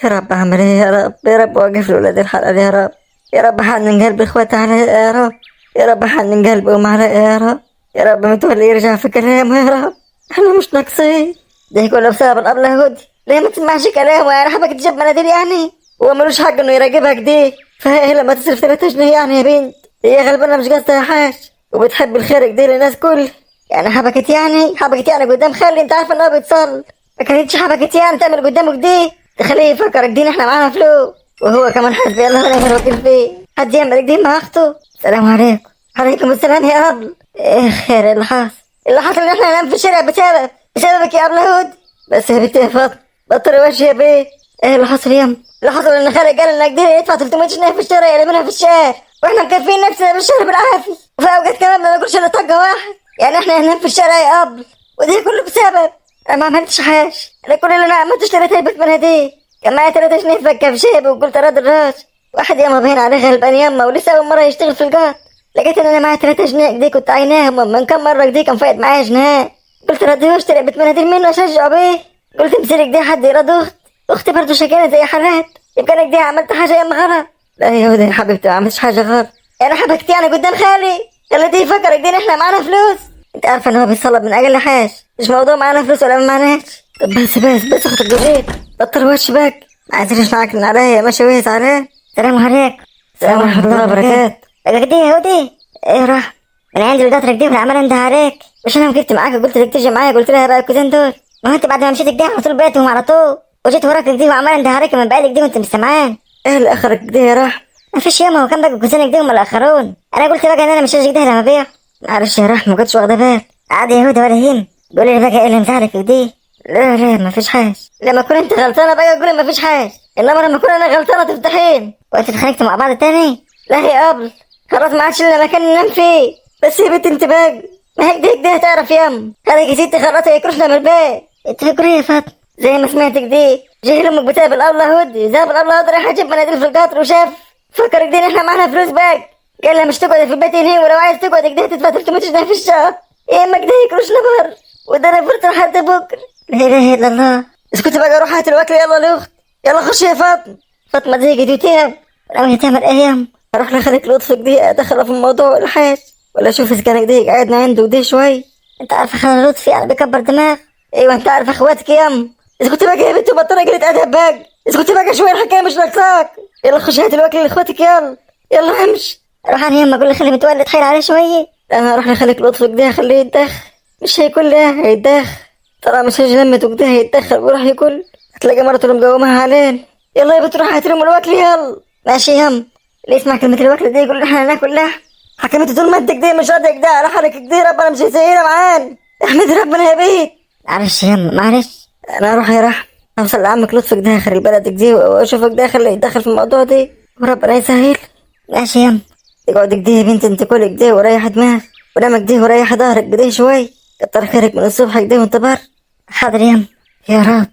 يا رب اعمل ايه يا رب، يا رب وقف لولاد الحلال يا رب. يا رب حنن قلب اخواتي علي يا رب. يا رب حنن قلبهم علي يا رب. يا رب متولي يرجع في كلامه يا رب. احنا مش ناقصين، ده كله بسبب الابله هدي. ليه ما تسمعش كلامه؟ يعني حبك تجيب مناديل يعني؟ هو ملوش حق انه يراقبها كده. فهي لما تصرف 3 جنيه يعني يا بنت، هي غلبانه مش قصدها حاجه وبتحب الخير كده للناس كل. يعني حبكت يعني قدام خالي، انت عارفه ان هو بيتصل. ما كانتش حبكت يعني تعمل قدامه كده تخليه يفكر كده احنا معانا فلوس، وهو كمان حسبي الله ونعم الوكيل فيه. حد يعمل كده مع اخته؟ السلام عليكم. عليكم السلام يا ابل. ايه خير اللي حصل؟ اللي حصل ان احنا ننام في الشارع بسببك يا ابله هود. بس يا بنتي يا فاطمه بطل وجه يا بيه. ايه اللي حصل ياما؟ اللي حصل ان خالد قال انك قدر يدفع 300 جنيه في الشارع يلمنا في الشارع، واحنا مكفين نفسنا بالشارع بالعافيه، وفي اوقات كمان ما ناكلش الا طقه واحد. يعني احنا هننام في الشارع يا ابل، وده كله بسبب. انا ما عملتش حاجه، انا كل اللي انا عملته اشتريت علبه مناديل، كان معايا 3 جنيه فكه في جيبي وقلت اراد الراس. واحد ياما باين عليه غلبان ياما ولسه اول مره يشتغل في القط. لقيت ان انا معايا 3 جنيه كده كنت عيناهم من كم مره كده كان فايت معايا جنيه. قلت رديه واشتري علبه مناديل منه اشجعه بيه. قلت امسك دي حد يرد اختي برضه شكانه زي حالات، يبقى انا كده عملت حاجه ياما غلط. لا يا هدى يا حبيبتي ما عملتش حاجه غلط، انا حبكتي انا قدام خالي خليتيه يفكر كده احنا معانا فلوس. انت عارفه ان هو بيصلب من اجل حاجه، مش موضوع معانا فلوس ولا ما معناش. طب بس اختك جوزيت بطل وش بك، ما عايزينش معاك من عليا ماشي وهي زعلان. السلام عليكم. السلام ورحمه الله وبركاته. قد ايه يا هدى؟ ايه راح؟ انا عندي ولاد رجديه والعمال انده عليك، مش انا جبت معاك قلت لك تيجي معايا، قلت لها رايك كده دول. ما هو انت بعد ما مشيت كده على طول بيتهم على طول، وجيت وراك كده وعمال انده عليك من بقالك دي وانت مش سامعان. ايه اللي اخرك كده يا راح؟ ما فيش ياما، هو كان بقى كوزينك دي هم الاخرون. انا قلت بقى ان انا مش هاجي كده لما ابيع. معلش يا راح ما كنتش واخده بال. عادي يا هدى ولا يهم. قولي لي بقى ايه اللي مزعلك في دي؟ لا ما فيش حاجه. لما اكون انت غلطانه بقى قولي ما فيش حاجه، انما لما اكون انا غلطانه تفتحين وانت اتخانقتوا مع بعض تاني. لا يا قبل خلاص ما عادش الا مكان ننام فيه. بس يا بنت انت بقى ما هيك دي هتعرف يام خليك يا ستي خلاص يكرشنا من البيت. انت فاكره يا فاطمه زي ما سمعتك دي جاي امك بتقابل الله هدي زي الله هدي راح اجيب مناديل في القطر وشاف فكرك دي احنا معانا فلوس بقى. قال لها مش تقعد في البيت هنا، ولو عايز تقعد كده تدفع 300 جنيه في الشهر. يا امك ده يكرشنا بر وده انا فرت لحد بكره. لا اله الا الله. اسكتي بقى روح هات الوكل يلا لاخت. يلا خش يا فاطمه. فاطمه دي جديتها انا تعمل ايه يام؟ اروح لخالك لطفك دي ادخله في الموضوع ولا حاجه، ولا اشوف اذا كانك دي قاعدنا عنده ودي شوي. انت عارفه خالد لطفي يعني بيكبر دماغ. ايوه انت عارف اخواتك يام. اذا كنت بقى يا بنت بطلت قلة ادب بقى، اذا كنت بقى شويه الحكايه مش ناقصاك. يلا خش هات الوكل لاخواتك يلا. يلا امشي. اروح انا يما اقول لخالي متولي تحايل عليه شويه. انا اروح لخالك لطفك ده خليه يتدخل. مش هيكون له هيتدخل، ترى مش هيجي لمته كده هيتدخل وراح ياكل هتلاقي مرته اللي مقومها علينا. يلا يا بنت روح هات لهم الوكل يلا. ماشي يم. اللي يسمع كلمة الوكل دي يقول احنا هناكل لحم. حكمت طول ما انت كده مش راضي كده على حالك كده ربنا مش هيسهلها معانا. احمد ربنا يا بيت. معلش يم معلش. انا اروح يا رح اوصل لعمك لطفك داخل البلد كده واشوفك داخل يتدخل في الموضوع دي وربنا يسهل. ماشي يم. تقعد كده يا بنت انت كل كده وريح دماغك ونامك كده وريح ظهرك كده شوي. كتر خيرك من الصبح كده وانت بر. حاضر يم. يا رب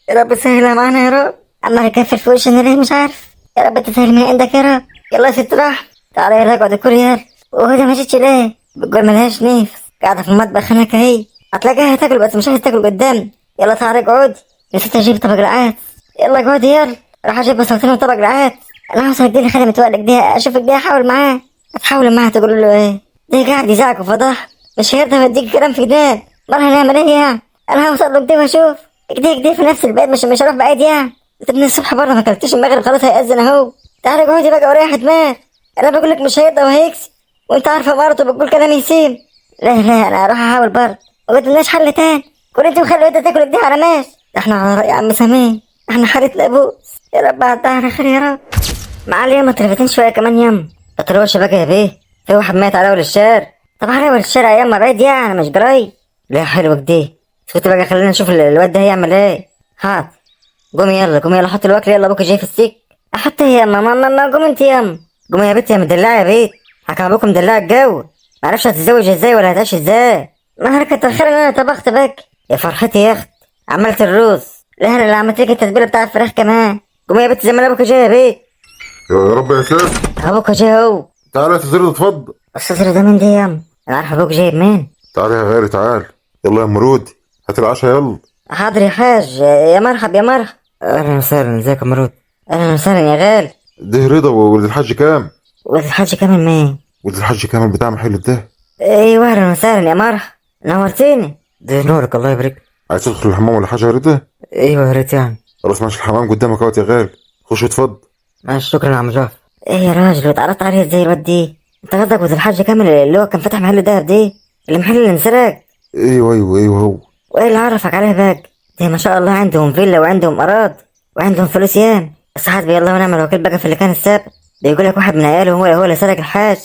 يا رب سهلها معانا يا رب. عمال اكفر في وشي انا ليه مش عارف. يا رب تسهل من عندك يا رب. يلا يا ست راح تعالى يلا اقعد كل يلا. وهدى مشيتش ليه؟ بتقول ملهاش نفس قاعده في المطبخ هناك اهي. هتلاقيها تاكل بس مش عايز تاكل قدام. يلا تعالى اقعد. نسيت اجيب طبق رقعات. يلا اقعد يلا. راح اجيب بصلتين وطبق رقعات. انا هوصل دي خلي متولك دي اشوفك دي احاول معاه. هتحاول معاه تقول له ايه؟ دي قاعد يزعق وفضح مش هيرضى يديك كلام في ايديه. مرة هنعمل ايه يعني؟ انا هوصل له كده واشوف كده في نفس البيت مش هروح بعيد يعني. انت من الصبح برضه ما اكلتش المغرب خلاص هيأذن اهو. تعالى اقعدي بقى وريح دماغ. انا بقول لك مش هيرضى وهيكسي وانت عارفه مرته بتقول كلام يسيم. لا انا هروح احاول برضه ما قدامناش حل تاني. كل انت وخلي ودها تاكل كده على ماشي. احنا على رأي عم سمين احنا حارة لابوس. يا رب عدها على خير يا رب. معالي ياما تلفتين شويه كمان ياما. تطروش بقى يا بيه. في واحد مات على اول الشارع. طب على اول الشارع ياما بعيد يعني مش قريب. لا حلوه كده. اسكتي بقى خلينا نشوف الواد ده هيعمل ايه. هات قومي يلا حط الوكل يلا ابوك جاي في السك. حتى يا ما قوم انت ياما. قومي يا بنت يا مدلعه يا بيت. حكم ابوك مدلعه الجو. معرفش هتتزوج ازاي ولا هتعيش ازاي. ما هلكت الخير ان انا طبخت بك. يا فرحتي يا اخت عملت الرز. لا انا اللي عملت لك التتبيله بتاع الفراخ كمان. قومي يا بنت زي ما ابوك جاي يا بيت. يا رب يا سيد. ابوك جاي اهو. تعالى يا سيد اتفضل. الصدر ده من دي ياما. انا عارف ابوك جايب مين. تعالى يا غالي تعال. يلا يا مرود هات العشاء يلا. حاضر يا حاج. يا مرحب يا مرحب. اهلا وسهلا، ازيك يا مرود؟ اهلا وسهلا يا غال. ده رضا وولد الحاج كام؟ ولد الحاج كامل مين؟ ولد الحاج كامل بتاع محل ده. ايوه اهلا وسهلا يا مرح، نورتيني. ده نورك، الله يبارك. عايز تدخل الحمام ولا حاجه يا رضا؟ ايوه يا ريت يعني. خلاص ماشي، الحمام قدامك اهوت يا غالي، خش اتفضل. ماشي، شكرا يا عم جعفر. ايه يا راجل، اتعرفت عليه ازاي الواد دي؟ انت قصدك ولد الحاج كامل اللي هو كان فاتح محل دهب دي، المحل اللي انسرق؟ ايوه ايوه ايوه هو. وايه اللي عرفك عليه باك؟ دي ما شاء الله عندهم فيلا وعندهم اراض وعندهم فلوس يام. بس حسبي الله ونعم الوكيل بقى في اللي كان السابق. بيقول لك واحد من عياله هو اللي سرق الحاج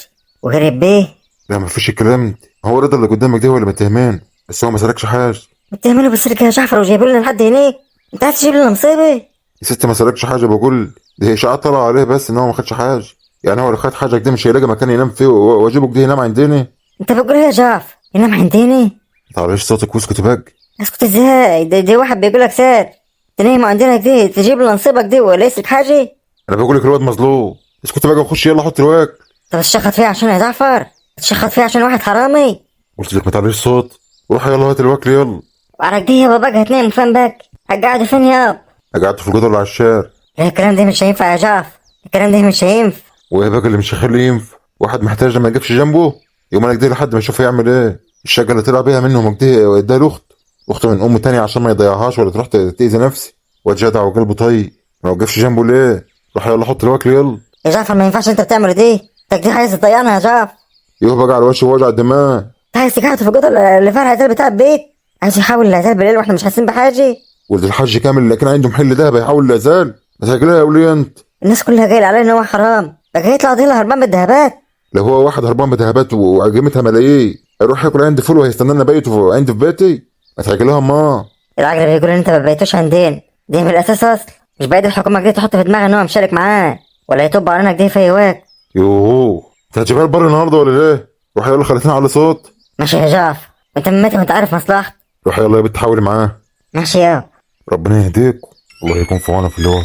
وغريب بيه. لا ما فيش الكلام ده، هو رضا اللي قدامك ده هو اللي متهمان، بس هو ما سرقش حاجه. متهمينه بالسرقة يا جعفر وجايبوا لنا لحد هناك؟ انت عايز تجيب لنا مصيبة؟ يا ستي ما سرقش حاجه، بقول دي اشاعات طلع عليه بس ان هو ما خدش حاجه. يعني هو لو خد حاجه كده مش هيلاقي مكان ينام فيه، واجيبه كده ينام عندنا. انت بتقول ايه يا جعفر؟ ينام عندنا؟ تعرفش صوتك واسكت باج. اسكت ازاي؟ ده واحد بيقول لك سار تنام عندنا كده تجيب لنا نصيبك دي ولا يسرق حاجة؟ انا بقول لك الواد مظلوم، اسكت بقى وخش يلا حط الواك. انت بتشخط فيه عشان يا جعفر؟ بتشخط فيه عشان واحد حرامي؟ قلت لك ما تعليش صوت، روح يلا هات الواكل يلا. وعلى دي يابا بقى هتنام فين بقى؟ هتقعدوا فين يابا؟ قعدت في الجدر اللي على الشارع. لا الكلام ده مش هينفع يا جعفر، الكلام ده مش هينفع. وايه بقى اللي مش هيخليه ينفع؟ واحد محتاج لما يجيبش جنبه يوم انا كده لحد ما يشوف يعمل ايه. الشقه اللي طلع بيها منه مجدي اداها لاخت، اخته من ام تانية عشان ما يضيعهاش ولا تروح تاذي نفسي. واد جدع وقلبه طيب، ما وقفش جنبه ليه؟ روح يلا حط الواكل يلا. يا جعفر ما ينفعش انت بتعمل دي، انت دي عايز تضيعنا يا جعفر. يوه بقى على وشه ووجع الدماغ. انت عايز تقعد في الجدر اللي فيها العزال بتاع البيت؟ عايز يحاول العزال بالليل واحنا مش حاسين بحاجه؟ ولد الحاج كامل اللي كان عنده محل دهب هيحاول لا زال، ما تاكلها يا ولي انت. الناس كلها جايه عليه ان هو حرام، بقى يطلع دي هربان بالذهبات. لو هو واحد هربان بذهبات وقيمتها ملايين هيروح ياكل عندي فول وهيستنانا بيته عندي في بيتي؟ ما تاكلها ما. العجل بيقول ان انت ما بقيتوش عندنا، دي من الاساس اصلا. مش بايد الحكومه كده تحط في دماغها ان هو مشارك معاه ولا يطب علينا كده في اي وقت. يوه انت هتجيبها البر النهارده ولا ليه؟ روح يلا خليتنا على صوت. ماشي يا جعفر، انت من متى وانت عارف مصلحتك. روح يلا يا بنت حاولي معاه. ماشي يا. ربنا يهديك، الله يكون في عونك في اللي هو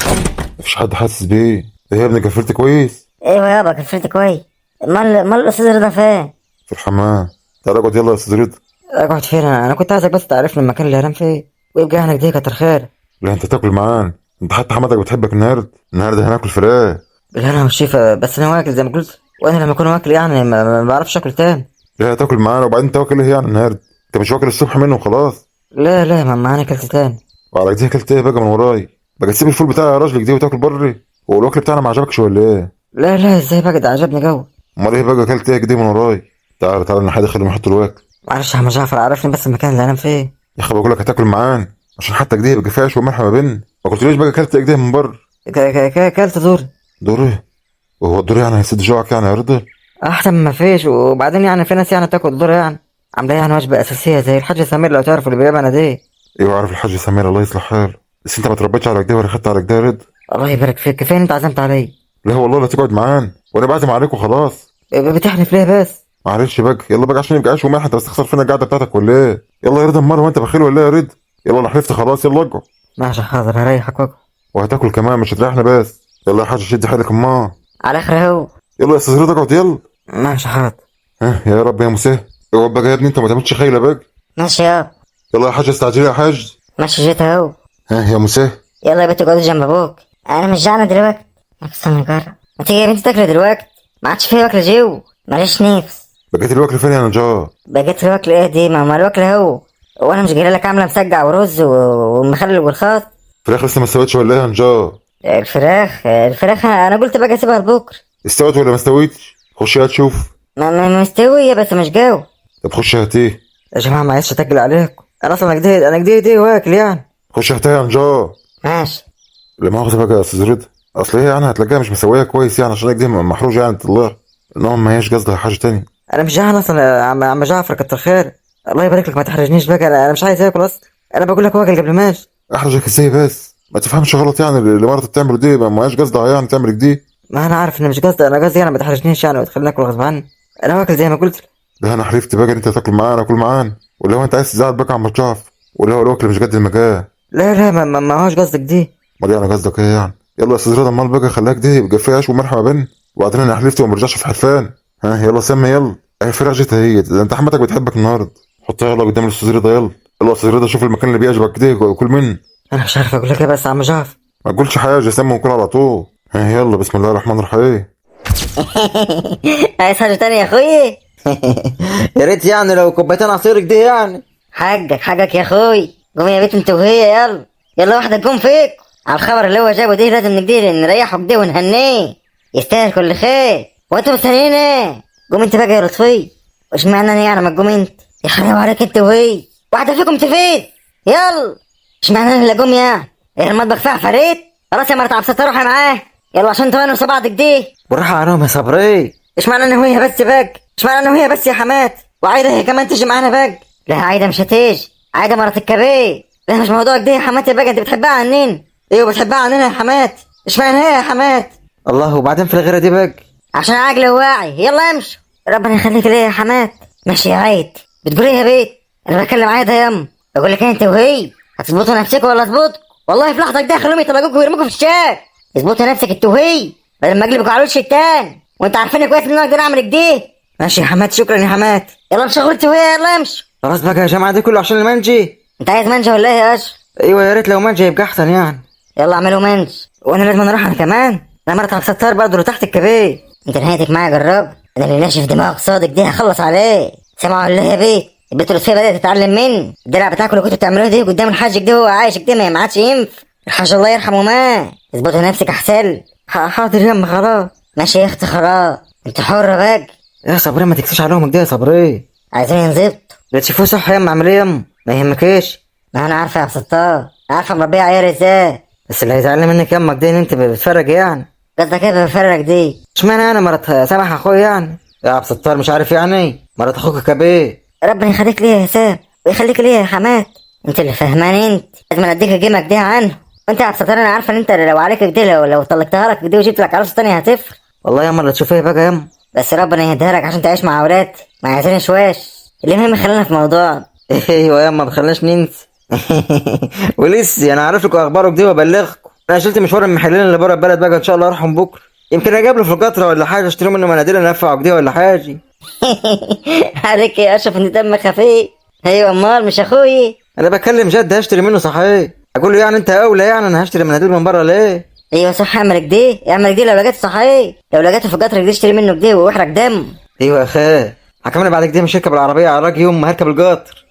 مفيش حد حاسس بيه. ايه يا ابني قفلت كويس؟ ايوه يابا كفرت كويس. امال الاستاذ رضا فين؟ في الحمام. تعالى اقعد يلا يا استاذ رضا. اقعد فين؟ انا كنت عايزك بس تعرفني المكان اللي هنام فيه ويبقى احنا كده كتر خير. لا انت تاكل معانا، انت حتى حماتك بتحبك النهارده هناكل فراخ. لا انا والشيفة بس انا واكل زي ما قلت، وانا لما اكون واكل يعني ما بعرفش اكل تاني. لا تاكل معانا وبعدين انت واكل ايه يعني النهارده؟ انت مش واكل الصبح منه وخلاص. لا ما انا اكلت تاني. وعلى كده اكلت ايه بقى من وراي؟ بقى تسيب الفول بتاعي يا راجل كده وتاكل بري؟ هو الوكل بتاعنا ما عجبكش ولا ايه؟ لا ازاي بقى، ده عجبني جو. امال ايه بقى اكلت ايه كده من وراي؟ تعالى انا حد خليهم يحطوا الواكل. معلش يا عم جعفر، عرفني بس المكان اللي هنام فيه. يا اخي بقول لك هتاكل معانا عشان حتى كده يبقى فيها شويه ملح ما بيننا. ما قلتليش بقى اكلت ايه كده من بره؟ اكلت دور. دور ايه؟ وهو الدور يعني هيسد جوعك يعني يا رضا؟ احسن ما فيش، وبعدين يعني في ناس يعني تاكل دور يعني عامله يعني وجبه اساسيه زي الحاج سمير لو تعرف اللي بيبقى دي. ايوه عارف الحاج سمير الله يصلح حاله، بس انت ما تربيتش على كده ولا خدت على كده يا رضا. الله يبارك فيك، كفايه انت عزمت علي. لا والله لا تقعد معانا وانا بعزم عليك وخلاص. بتحلف ليه بس؟ معلش بقى يلا بقى عشان يبقى عيش وملح، انت بتستخسر فينا القعده بتاعتك ولا ايه؟ يلا يا رضا امال وانت بخيل ولا ايه يا رضا؟ يلا انا حلفت خلاص يلا اقعد. ماشي حاضر، هريحك واكل. وهتاكل كمان مش هتريحنا بس. يلا يا حاج شد حيلك اما. على اخر اهو. يلا يا استاذ رضا اقعد يلا. ماشي حاضر. ها يا رب يا مسهل. اقعد بقى يا ابني انت ما تعملش خيله بقى. ماشي يا. يلا يا حاج استعجل يا حاج. ماشي جيت اهو. ها يا مسهل. يلا يا بنت اقعدي جنب ابوك، انا مش جعانه دلوقتي. استنى جرب، ما تيجي يا بنتي تاكلي دلوقتي، ما عادش فيه واكل جو، ماليش نفس. بقيت الوكل فين يا نجار؟ بقيت في واكل ايه دي؟ ما الواكل اهو. وانا مش جاي لك عامله مسجع ورز ومخلل والخاص. فراخ لسه ما استوتش ولا ايه يا نجار؟ الفراخ انا قلت بقى اسيبها لبكره. استوت ولا ما استويتش؟ خش هات شوف. ما مستويه بس مش جو. طب خش هاتيه. يا جماعه ما عايزش اتقل عليكم، انا اصلا انا جديد واكل يعني. خش هاتها يا نجار. ماشي. لا مؤاخذة بقى يا استاذ رضا، اصل هي يعني هتلاقيها مش مسويه كويس يعني عشان كده محروجه يعني تطلع، انما ما هيش قصدها حاجه تانية. انا مش جعان اصلا يا عم جعفر، كتر خير. الله يبارك لك، ما تحرجنيش بقى، انا مش عايز اكل اصلا. انا بقول لك واكل قبل ما اجي. احرجك ازاي بس؟ ما تفهمش غلط يعني اللي مرتك بتعمله دي ما هيش قصدها يعني تعمل كده. ما انا عارف ان مش قصدي، انا قصدي يعني ما تحرجنيش يعني وتخليني اكل غصب عني. انا واكل زي ما قلت. ده انا حلفت بقى ان انت تاكل معانا كل معانا، ولا هو انت عايز تزعل بقى عم جعفر؟ ولا هو الوكل مش قد المكان؟ لا ما هوش قصدك دي. امال يعني قصدك ايه يعني؟ يلا يا استاذ رضا امال بقى خلاك دي يبقى فيها عيش وملح ما بين، وبعدين انا حلفت وما برجعش في حلفان. ها يلا سمي يلا. اهي فراخ جيتها هي ده انت حماتك بتحبك النهارده. حطها يلا قدام الاستاذ رضا يلا. يلا يا استاذ رضا شوف المكان اللي بيعجبك كده وكل منه. انا مش عارف اقول لك ايه بس يا عم جعفر، ما تقولش حاجه، سمي وكل على طول. ها يلا بسم الله الرحمن الرحيم. عايز حاجة تانية يا اخوي؟ يا ريت يعني لو كوبايتين عصير كده يعني. حقك يا اخوي. قوم يا بيت انت وهي، يلا يلا واحدة تقوم فيك على الخبر اللي هو جابه ده. لازم نقدر نريحه كده ونهنيه، يستاهل كل خير. وانتوا مستنيين ايه؟ قوم انت بقى يا لطفي. وش معنى انا يعني ما تقوم انت؟ يا حرام عليك انت وهي، واحدة فيكم تفيد. يلا مش معنى انا اللي اقوم يعني؟ ايه المطبخ فيها فريد؟ خلاص يا مرت عبد الستار روحي معاه، يلا عشان تونسوا بعض كده. بالراحة عليهم يا صبري. ايش معنى انا وهي بس بقى؟ ايش معنى انا وهي بس يا حماد؟ وعايده هي كمان تيجي معانا بقى؟ لا عايده مش هتيجي، عايده مرات الكبير. لا مش موضوع كده يا حماد بقى، انت بتحبها عنين؟ ايوه بتحبها عننا يا حماد. ايش معنى هي يا حماد؟ الله، وبعدين في الغيرة دي بقى؟ عشان عاقل وواعي. يلا امشي، ربنا يخليك ليا يا حماد. ماشي يا عيد. بتقول ايه يا بيت؟ انا بكلم عايده يا ام. بقول لك انت وهي هتظبطوا نفسكم ولا اظبطكم؟ والله في لحظه كده خلوهم يطلقوكوا ويرموكوا في الشارع. اظبطوا نفسك انت وهي بدل ما اقلبكوا على وش التاني، وانت عارفين كويس ان انا اقدر اعمل كده. ماشي يا حماد، شكرا يا حماد. يلا امشي غلطي وهي، يلا امشي. خلاص بقى يا جماعة، ده كله عشان المنجي. انت عايز منجا ولا ايه يا اشرف؟ ايوه يا ريت لو منجي يبقى احسن يعني. يلا اعملوا منج. وانا لازم اروح انا كمان؟ انا مرت عبد الستار برضه اللي تحت الكبير. انت نهايتك معايا جرب. انا اللي ناشف دماغ صادق دي هخلص عليه. سمعوا ولا إيه يا بيت؟ البنت اللي بدات تتعلم مني الدلع بتاعكم اللي كنتوا بتعملوه دي قدام الحاج كده وهو عايش كده، ما عادش ينفع. الحاج الله يرحمه ما اظبطوا نفسك احسن. حاضر يما خلاص. ماشي يا اختي خلاص، انت حرة بقى. يا صبري ما تكسيش عليهم كده يا صبري. عايزين ينظبط. لا تشوفوه صح يا عم، عمليه يما ما يهمكيش. ما انا عارفه يا عبد الستار، عارفه مربيه عيال ازاي. بس اللي هيزعل منك يما كده ان انت بتتفرج يعني. قصدك ايه بفرق دي؟ اشمعنى انا مرات سامح اخويا يعني؟ يا عبد الستار مش عارف يعني مرات اخوك كبير. ربنا يخليك ليا يا سام ويخليك ليا يا حماد. انت اللي فهمان، انت لازم اديك الجيمه كده عنه. وانت يا عبد الستار انا عارفه ان انت لو عليك كده، لو طلقتها لك كده وجبت لك عروسه تانية هتفرق. والله يما اللي تشوفيه بقى يما. بس ربنا يهديها لك عشان تعيش مع اولاد ما عايزين شواش. المهم خلينا في موضوع. ايوه يما ما تخليناش ننسى. ولسه انا عارف لكم اخبارك دي وابلغكم. انا شلت مشوار المحلين اللي بره البلد بقى، ان شاء الله اروحهم بكره. يمكن اجيب له في القطره ولا حاجه، اشتري منه مناديل انفعه كده ولا حاجه. عليك يا اشرف انت دمك خفيف. ايوه امال مش اخوي؟ انا بكلم جد، هشتري منه صحيح. اقول له يعني انت اولى يعني، انا هشتري مناديل من بره ليه؟ ايوه صح، اعمل كده اعمل كده. لو لقيته صحيح، لو لقيته في قطر كده اشتري منه كده واحرق دم. ايوه يا اخي، حكمنا بعد كده مش هركب العربيه على راجل يوم ما هركب القطر.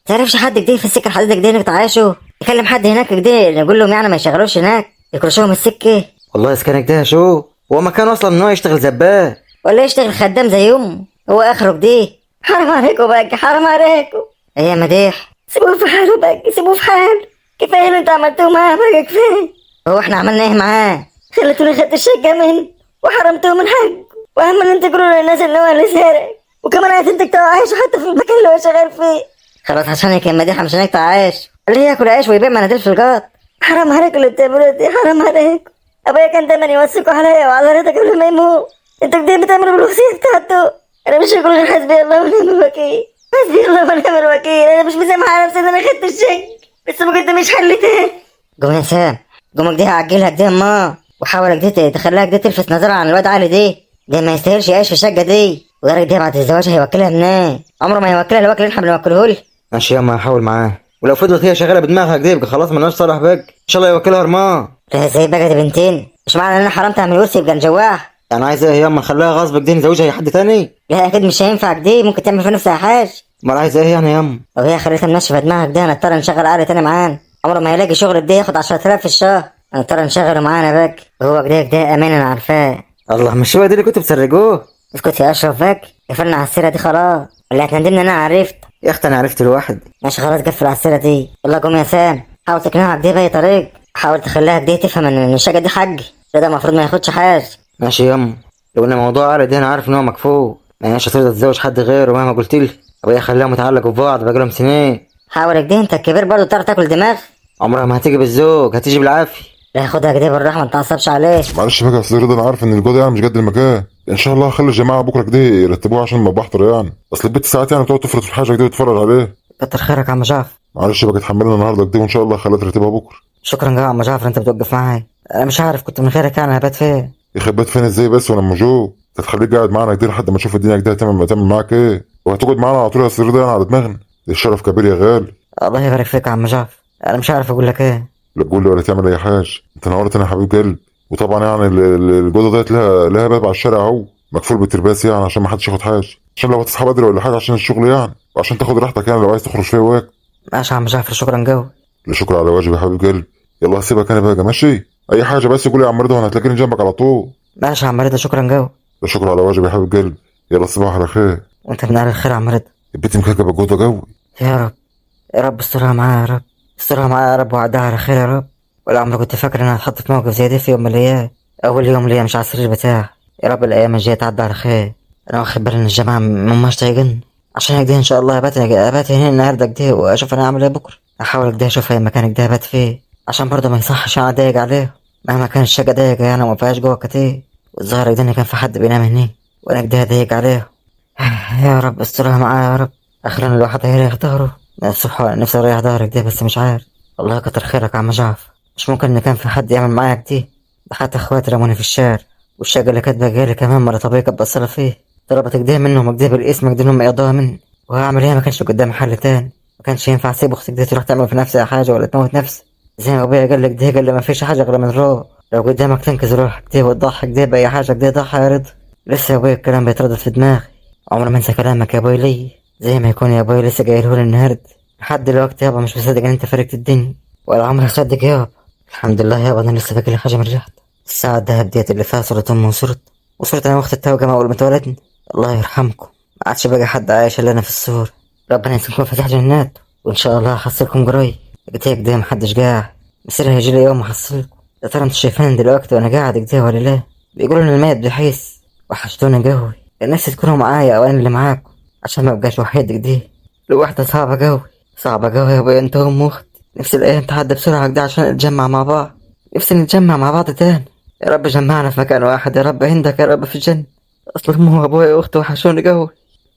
تعرفش حد كده في السكه الحديده كده انك تعايشه؟ يكلم حد هناك كده نقول لهم يعني ما يشغلوش هناك، يكرشوهم السكه. والله اسكانك ده شو هو مكان اصلا ان هو يشتغل زبال ولا يشتغل خدام زي امه، هو اخره كده. حرام عليكم بقى، حرام عليكم. ايه يا مديح، سيبوه في حاله بقى، سيبوه في حاله. كفايه اللي انتوا عملتوه معاه بقى، كفايه. هو احنا عملنا ايه معاه؟ خليتوني خدت الشقه منه وحرمتوه من حقه، واهم ان انتوا تقولوا للناس ان هو اللي سارق، وكمان عايز انتك تعيش حتى في المكان اللي هو شغال فيه. خلاص عشانك يا مديحه مش هنقطع عيش، اللي ياكل عيش ويبيع مناديل في القاط. حرام عليكم اللي بتعملوه دي، حرام عليكم. ابويا كان دايما يوثقوا عليا وعلى رضا قبل ما يموت. انتوا كده بتعملوا بالوصيه بتاعته. انا مش هقول غير حسبي الله ونعم الوكيل، حسبي الله ونعم الوكيل. انا مش مسامحه نفسي ان انا خدت الشيء، بس ما قداميش حل تاني. قوم يا سام، قوم كده عجلها كده ما، وحاول كده تخليها كده تلفت نظرها عن الواد علي دي ما يستاهلش يعيش في الشقه دي. وغيرك دي بعد الزواج هيوكلها منين؟ عمره ما هيوكلها الوكل اللي احنا بنوكله. ماشي ياما هحاول معاه، ولو فضلت هي شغاله بدماغها كده يبقى خلاص مالناش صالح بقى، ان شاء الله يوكلها رمان. لا ازاي بقى دي بنتين؟ مش معنى ان انا حرمتها من الورث يبقى نجواح. يعني عايز ايه ياما، نخليها غصبك دي نزوجها اي حد تاني؟ لا اكيد مش هينفع كده، ممكن تعمل في نفسها حاجه. امال عايز ايه يعني ياما؟ لو هي خليتها منشفه دماغك ده هنضطر نشغل عقل تاني معانا. عمره ما هيلاقي شغل كده ياخد 10,000 في الشهر، هنضطر نشغله معانا بقى. وهو كده امان انا عارفاه. الله، مش هو ده اللي كنتوا بتسرجوه؟ اسكت يا اشرف بقى، قفلنا على السيره دي خلاص. اللي هتندمني انا عرفت. يا اختي انا عرفت الواحد. ماشي خلاص قفل على السيره دي. يلا قوم يا سام، حاول تقنعها كده باي طريق. حاول تخليها كده تفهم ان الشقه دي حقي، ده المفروض ما ياخدش حاجه. ماشي ياما، لو ان موضوع علي ده انا عارف ان هو مكفوف، ما هيش هترضى تتزوج حد غيره مهما قلت لي. ابويا خلاهم يتعلقوا ببعض بقالهم سنين. حاول كده، انت الكبير برضه تعرف تاكل دماغ. عمرها ما هتيجي بالزوج، هتيجي بالعافيه. لا خدها كده بالراحه، ما تعصبش عليه. معلش بقى يا استاذ رضا، انا عارف ان الجو ده يعني مش قد المكان. ان شاء الله هخلي الجماعه بكره كده يرتبوها عشان ما بحضر يعني. اصل البيت ساعات يعني بتقعد تفرط في حاجه كده وتتفرج عليه. كتر خيرك يا عم جعفر. معلش بقى اتحملنا النهارده كده، وان شاء الله هخليها ترتبها بكره. شكرا يا عم جعفر، انت بتوقف معايا. انا مش عارف كنت من غيرك يعني هبات فين. يخبات فين ازاي بس وانا موجود؟ انت تخليك قاعد معانا كده لحد ما تشوف الدنيا كده هتعمل معاك ايه، وهتقعد معانا على طول يا استاذ رضا يعني على دماغنا. ده الشرف كبير يا غالي. الله يبارك فيك يا عم جعفر، انا مش عارف اقول لك ايه. لا تقول لي ولا تعمل اي حاجه. انت نورت يا حبيب قلب. وطبعا يعني الجوده ديت لها باب على الشارع اهو، مكفول بالترباس يعني، عشان ما حدش ياخد حاجه، عشان لو هتصحى بدري ولا حاجه عشان الشغل يعني، وعشان تاخد راحتك يعني لو عايز تخرج فيها وقت. ماشي يا عم جعفر، شكرا جو. لا شكر على واجب يا حبيب قلب. يلا هسيبك انا بقى، ماشي؟ اي حاجه بس قول لي يا عم رضا، وانا هتلاقيني جنبك على طول. ماشي يا عم رضا، شكرا جو. لا شكر على واجب يا حبيب قلب. يلا صباح على خير. وانت من اهل الخير يا عم رضا. البيت مكركبه جوده قوي. يا رب، يا رب استرها معايا يا رب، استرها معايا يا رب وعدها على خير يا رب. ولا عمري كنت فاكر ان انا هتحط في موقف زي ده في يوم من الايام. اول يوم ليا مش على السرير بتاعي. يا رب الايام الجايه تعدي على خير. انا واخد بالي ان الجماعه مش طايقني، عشان كده ان شاء الله ابات هنا النهارده كده، واشوف انا اعمل ايه بكره. احاول كده اشوف اي مكان كده ابات فيه، عشان برضه ما يصحش انا اضايق عليه. مهما كان الشقه ضيقه يعني وما فيهاش جوه كتير، والظاهر كده ان كان في حد بينام هنا وانا كده اضايق عليه. يا رب استرها معايا يا رب. اخيرا الواحد هيريح ظهره. نفسي اريح ظهري كده بس مش عارف. الله يكتر خيرك يا عم جعفر. مش ممكن ان كان في حد يعمل معايا كده. ده حتى اخواتي رموني في الشارع، والشقة اللي كانت باقية لي كمان مرة طبيعي كانت بصلة فيه. طلبت كده منهم كده بالاسم كده انهم يقضوها مني، وهعمل ايه؟ ما كانش قدامي حل تاني. ما كانش ينفع اسيب اختي كده تروح تعمل في نفسها حاجة ولا تموت نفسي. زي ما ابويا قال لك ده، قال لي ما فيش حاجة غير من روح. لو قدامك تنقذ روحك كده وتضحي كده بأي حاجة كده، ضحي يا رضا. لسه يا ابويا الكلام بيتردد في دماغي. عمري ما انسى كلامك يا ابوي لي، زي ما يكون يا ابوي لسه قايلهولي النهارده. لحد دلوقتي يابا مش مصدق ان انت فارقت الدنيا، ولا عمري هصدق يابا. الحمد لله يابا انا لسه باقي لي حاجه من رجعت. الساعه الدهب ديت اللي فيها صوره امي وصورة انا واختي التوأم اول ما اتولدنا. الله يرحمكم، ما عادش بقى حد عايش الا انا في الصورة. ربنا يسلمكم فتح جنات، وان شاء الله هحصلكم قريب. قلت كده محدش قاعد، مصير هيجي لي يوم احصلكم. يا ترى انتوا شايفين دلوقتي وانا قاعد كده ولا لا؟ بيقولوا ان الميت بيحس. وحشتوني قوي، الناس تكونوا معايا او انا اللي معاكم، عشان ما ابقاش وحيد كده. الوحدة صعبة قوي، صعبة قوي يا ابويا انت وام اختي. نفسي الايام تعدي بسرعة كده عشان نتجمع مع بعض. نفسي نتجمع مع بعض تاني. يا رب جمعنا في مكان واحد يا رب، عندك يا رب في الجنة. اصل امي وابويا واختي وحشوني قوي،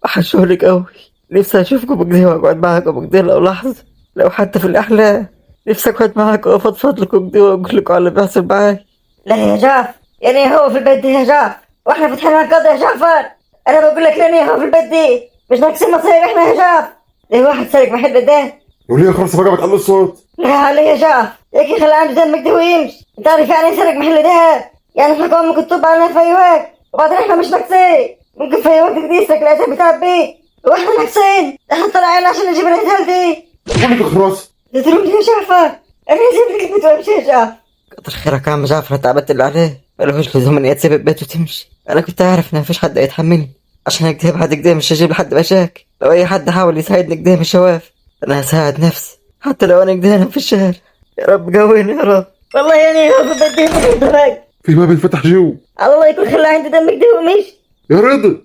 وحشوني قوي. نفسي اشوفكم كده واقعد معاكم كده لو لحظة، لو حتى في الاحلام. نفسي اقعد معاكم وافضفض لكم كده واقول لكم على اللي بيحصل معايا. لا يا جعفر، يعني هو في البيت دي يا جعفر، واحنا فاتحين القضية يا جعفر. انا بقول لك لاني هو في البيت دي، مش ناقصين مصايب احنا يا جعفر. ليه واحد سرق محل ده؟ وليه خلاص بقى بتعلي الصوت؟ لا علي يا جعفر، ياكي خلي عنده دمك ده ويمشي. انت عارف يعني ايه سرق محل ده؟ يعني احنا كمان ممكن تطب علينا في اي وقت، وبعدين احنا مش ناقصين. ممكن في اي وقت كده يسرق العتاب بتاع البيت، واحنا ناقصين. احنا طالعين عشان نجيب العتاب دي. بقول لك اخرس. تضربني يا جعفر، انا هسيب لك البيت وامشي يا جعفر. كتر خيرك يا عم جعفر، انت عملت اللي عليه. ملهوش لزوم ان هي تسيب البيت وتمشي. انا كنت عارف ان مفيش حد هيتحملني، عشان كده بعد كده مش هجيب لحد مشاكل. لو اي حد حاول يساعدني كده مش هوافق. انا هساعد نفسي حتى لو انا كده في الشارع. يا رب قويني يا رب. والله يعني هو في البيت دي مش دمك. في باب يتفتح جو. على الله يكون خلى عندي دمك ده ومشي. يا رضا،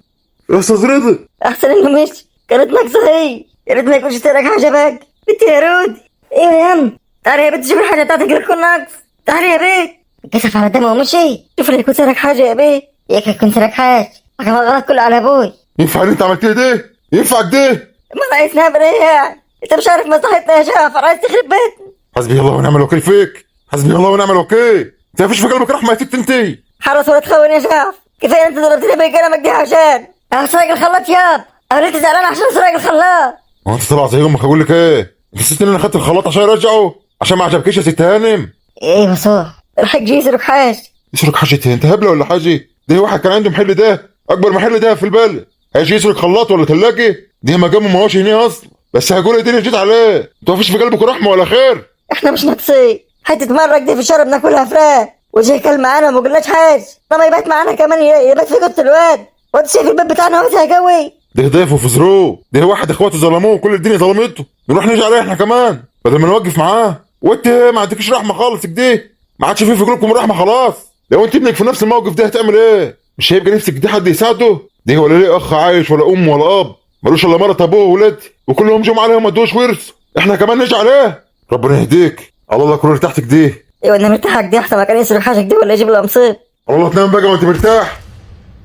يا استاذ رضا. احسن انه مشي، كانت ناقصه هي. يا ريت ما يكونش سرق حاجه باقي. بنتي يا رودي، ايوه يا ام، تعالي يا بنت جيب الحاجه بتاعتك اللي تكون ناقص. تعالي يا بنت. كسف على دمه ومشي. شوف اللي يكون سرق حاجه يا بنت. ياك يكون سرق حاجه، لكن الغلط كله على ابوي. ينفع اللي انت عملت ده؟ ينفع كده؟ ما عايز نعمل ايه يعني؟ انت مش عارف مصلحتنا يا جعفر، عايز تخرب بيتنا. حسبي الله ونعم الوكيل فيك، حسبي الله ونعم الوكيل. انت مفيش في قلبك رحمه يا ست انت. حرص ولا تخون يا جعفر، كفايه انت ضربتني بقلمك دي عشان انا سرق الخلاط ياب. انا لسه زعلان عشان سرق الخلاط. هو انت طلع زي امك، اقول لك ايه؟ انت نسيت ان انا خدت الخلاط عشان ارجعه، عشان ما عجبكيش يا ست هانم. ايه بصوح، راح يجي يسرق حاجه. يسرق حاجه ايه؟ انت هبله ولا حاجه؟ ده واحد كان عنده محل ده، اكبر محل ده في البلد، هيجي يسرق خلاط ولا ثلاجه؟ دي مقامه ما هوش هنا اصلا، بس هقول ايه اللي جيت عليه؟ انت مفيش في قلبك رحمه ولا خير؟ احنا مش ناقصين حته مرة دي في الشارع بناكلها فراخ، وجه كل معانا وما قلناش حاجه. لما يبات معانا كمان يبات في اوضه الواد، وانت شايف البيت بتاعنا وقتها قوي. ده ضيف وفزروه، ده واحد اخواته ظلموه وكل الدنيا ظلمته، نروح نيجي عليه احنا كمان بدل ما نوقف معاه. وانت ما عندكش رحمه خالص كده، ما عادش في قلوبكم رحمه خلاص. لو انت ابنك في نفس الموقف ده هتعمل ايه؟ مش هيبقى نفسك دي حد يساعده؟ ده ولا ليه اخ عايش ولا ام ولا اب، ملوش الا مرة ابوه وولاد، وكلهم جم عليهم ما ادوش ورث، احنا كمان نيجي عليه. ربنا يهديك، على الله كل تحتك دي. ايوه انا مرتاحك دي احسن ما كان يسرق حاجه دي ولا يجيب لها مصيب. على الله تنام بقى وانت مرتاح.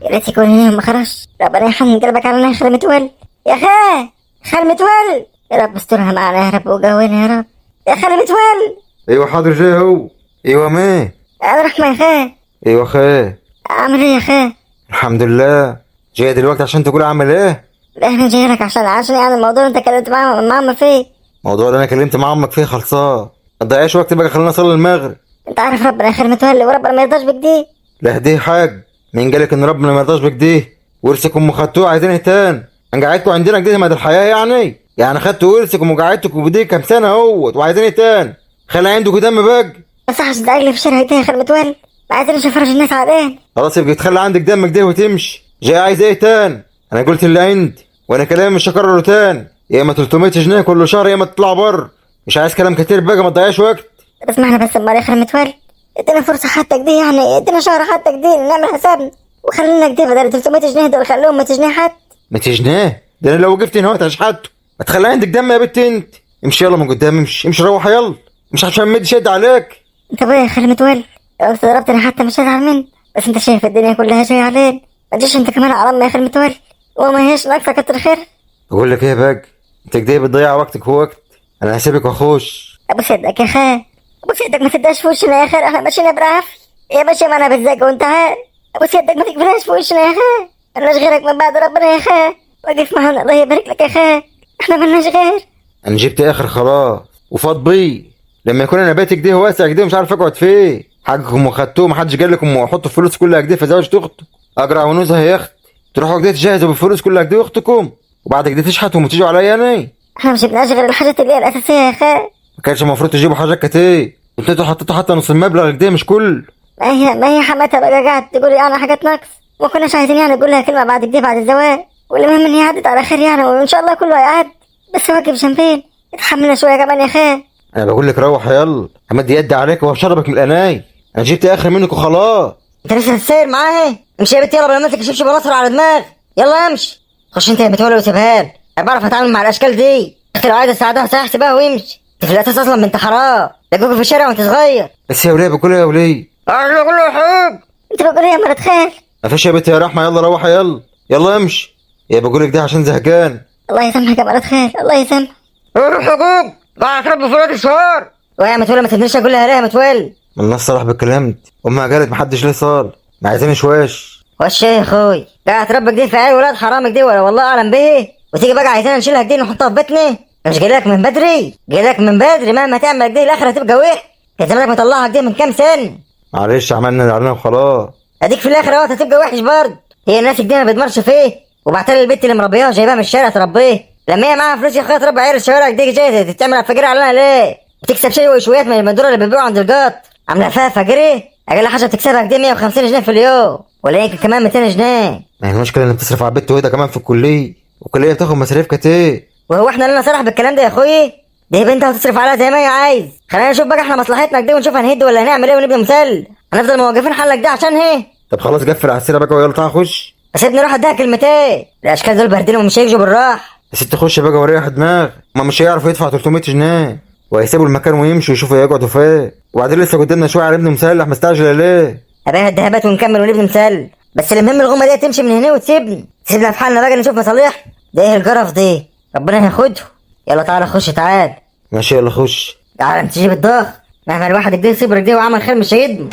يا ريت يكون هنا ما خرجش. ربنا يحنن قلبك علينا يا خال متولي. يا خال، خال متولي، يا رب استرها معنا يا رب وقوينا يا رب. يا خال متولي. ايوه حاضر جاي اهو. ايوه مين؟ انا رحمه يا خال. ايوه خير. عامل ايه يا خال؟ الحمد لله. جاي دلوقتي عشان تقول اعمل ايه؟ لا انا جاي لك عشان يعني الموضوع اللي انت كلمت مع ماما فيه. الموضوع اللي انا كلمت مع امك فيه خلصان. ما تضيعش وقت بقى، خلينا نصلي المغرب. انت عارف ربنا خير متولي وربنا ما يرضاش بكده. لا دي حاجة، مين قالك ان ربنا ما يرضاش بكده؟ ورثكم وخدتوه عايزين ايه تاني؟ انا قعدتكم عندنا كده مدى الحياة يعني خدتوا ورثكم وقعدتكم بدي كام سنة اهوت وعايزين ايه تاني؟ خلي عندكم دم بقى. بس عشان دقايق في الشارع ده يا خير متولي، ما عايزينش نفرج الناس علينا. خلاص يبقى تخلي عندك دمك ده وتمشي. جاي عايز ايه تاني؟ انا قلت اللي عندي وانا كلامي مش هكرره تاني. يا اما 300 جنيه كل شهر يا اما تطلع بره. مش عايز كلام كتير بقى، ما تضيعش وقت. طب اسمعنا بس امال يا خير متولي، ادينا فرصة حتى كده، يعني ادينا شهر حتى كده نعمل حسابنا، وخلينا كده بدل 300 جنيه دول خلوهم 100 جنيه حتى. 100 جنيه؟ ده انا لو وقفت هنا وقت هشحته. ما تخلي عندك دم يا بنت انت. امشي يلا من قدام، امشي روح يلا، مش عشان مد شد عليك. انت بقى يا خير متولي لو ضربتني حتى مش هزعل منك، بس انت شايف الدنيا كلها جايه علينا، ما تجيش انت كمان على امي يا خير متولي، وما هيش ناقصه كتر خير. بقول لك ايه يا باج، انت كده بتضيع وقتك ووقت. انا هسيبك واخش. ابو سيدك يا خال، ابو سيدك ما تداش في وشنا يا خال، احنا ماشيين برعافيه يا باشا، ما انا بتزق وانت عارف. ابو سيدك ما تقفلهاش في وشنا يا خال، ملناش غيرك من بعد ربنا يا خال، واقف معانا الله يبارك لك يا خال، احنا ملناش غير. انا جبت اخر خلاص وفاض بي. لما يكون انا بيتك ده واسع كده مش عارف اقعد فيه. حقكم وخدتوه، محدش قال لكم حطوا الفلوس كلها كده في زوجة اختك. اقرع ونوزها يا اخت، تروحوا كده تجهزوا بالفلوس كلها كده اختكم وبعد كده تشحتوا وتيجوا عليا انا. احنا مش جبناش غير الحاجات اللي هي الاساسيه يا خال. ما كانش المفروض تجيبوا حاجات كتير؟ انتوا حطيتوا حتى نص المبلغ كده مش كل. ما هي حماتها بقى قاعد تقول يعني حاجات ناقص، ما كناش عايزين يعني نقول لها كلمه بعد كده بعد الزواج، والمهم ان هي عدت على خير يعني، وان شاء الله كله هيعدي، بس واقف جنبين اتحملنا شويه كمان يا خال. انا بقول لك روح يلا، همد يدي عليك وهشربك من الاناي. انا جبت اخر منك وخلاص. انت لسه هتسير معاها؟ امشي يا بنت يلا، بلا ما تكشفش بنصر على دماغ، يلا امشي. خش انت يا بتولي وسيبها لي، انا بعرف اتعامل مع الاشكال دي، اختي لو عايزه اساعدها سيحسبها ويمشي، انت في الاساس اصلا بنت حرام، لقوك في الشارع وانت صغير. بس يا وليه بقول يا وليه. اهلا كله حب. انت بقول يا مرة خال. ما فيش يا بنت يا رحمه، يلا روح يلا، يلا امشي. يا بقول لك ده عشان زهقان. الله يسامحك يا مرة خال، الله يسامحك. روح حقوق قاعد تربي فلوس الشهر. ويا متولي ما تبنيش اقول لها ليه يا متولي. من الناس صلاح بالكلام، امها قالت محدش ليه صال، ما عايزين شواش. وش يا اخوي قاعد تربك دي في عيال ولاد حرامك دي ولا والله اعلم به، وتيجي بقى عايزين نشيلها دي نحطها في بيتنا؟ مش جاي لك من بدري، جاي لك من بدري، مهما تعمل دي الاخر هتبقى وحش، كان زمانك مطلعها دي من كام سنه. معلش عملنا اللي علينا وخلاص. اديك في الاخر اهوت هتبقى وحش برضه، هي الناس دي ما بتمرش فيه، وبعتلي البت اللي مربياها جايباها من الشارع تربيه، لما هي معاها فلوس يا اخويا تربي عيال الشوارع دي، جايه تعمل على الفقير علينا ليه؟ بتكسب شيء وشويات من الدور اللي بيبيعوا عند القط، عامله فيها فقيري، اقل حاجه بتكسبها كده 150 جنيه في اليوم، ولا يمكن كمان 200 جنيه. ما هي المشكله ان بتصرف على البت وهي كمان في الكليه، والكليه بتاخد مصاريف كتير. وهو احنا لنا صرح بالكلام ده يا اخوي؟ دي بنت هتصرف عليها زي ما هي عايز، خلينا نشوف بقى احنا مصلحتنا كده ونشوف هنهد ولا هنعمل ايه ونبني مثال، هنفضل موقفين حلك ده عشان هي؟ طب خلاص قفل على السيره بقى ويلا تعال خش. سيبني اروح اديها كلمتين، الاشكال دول باردين ومش هيجوا بالراحه. يا ست خش بقى وريح دماغ، ما مش هيعرفوا يدفع 300 جنيه وهيسيبوا المكان ويمشوا يشوفوا يقعدوا فين، وبعدين لسه قدامنا شويه على ابن مسلح، مستعجل ليه؟ ابقى الدهبات ونكمل ونبني مثال، بس المهم الغمه دي تمشي من هنا وتسيبني، تسيبنا في حالنا بقى نشوف مصالح. ده ايه الجرف دي؟ ربنا هياخده. يلا تعالى خش تعال. ماشي يلا خش. تعالى انت جيب الضغط، مهما الواحد كده صبرك دي وعمل خير مش هيدمه.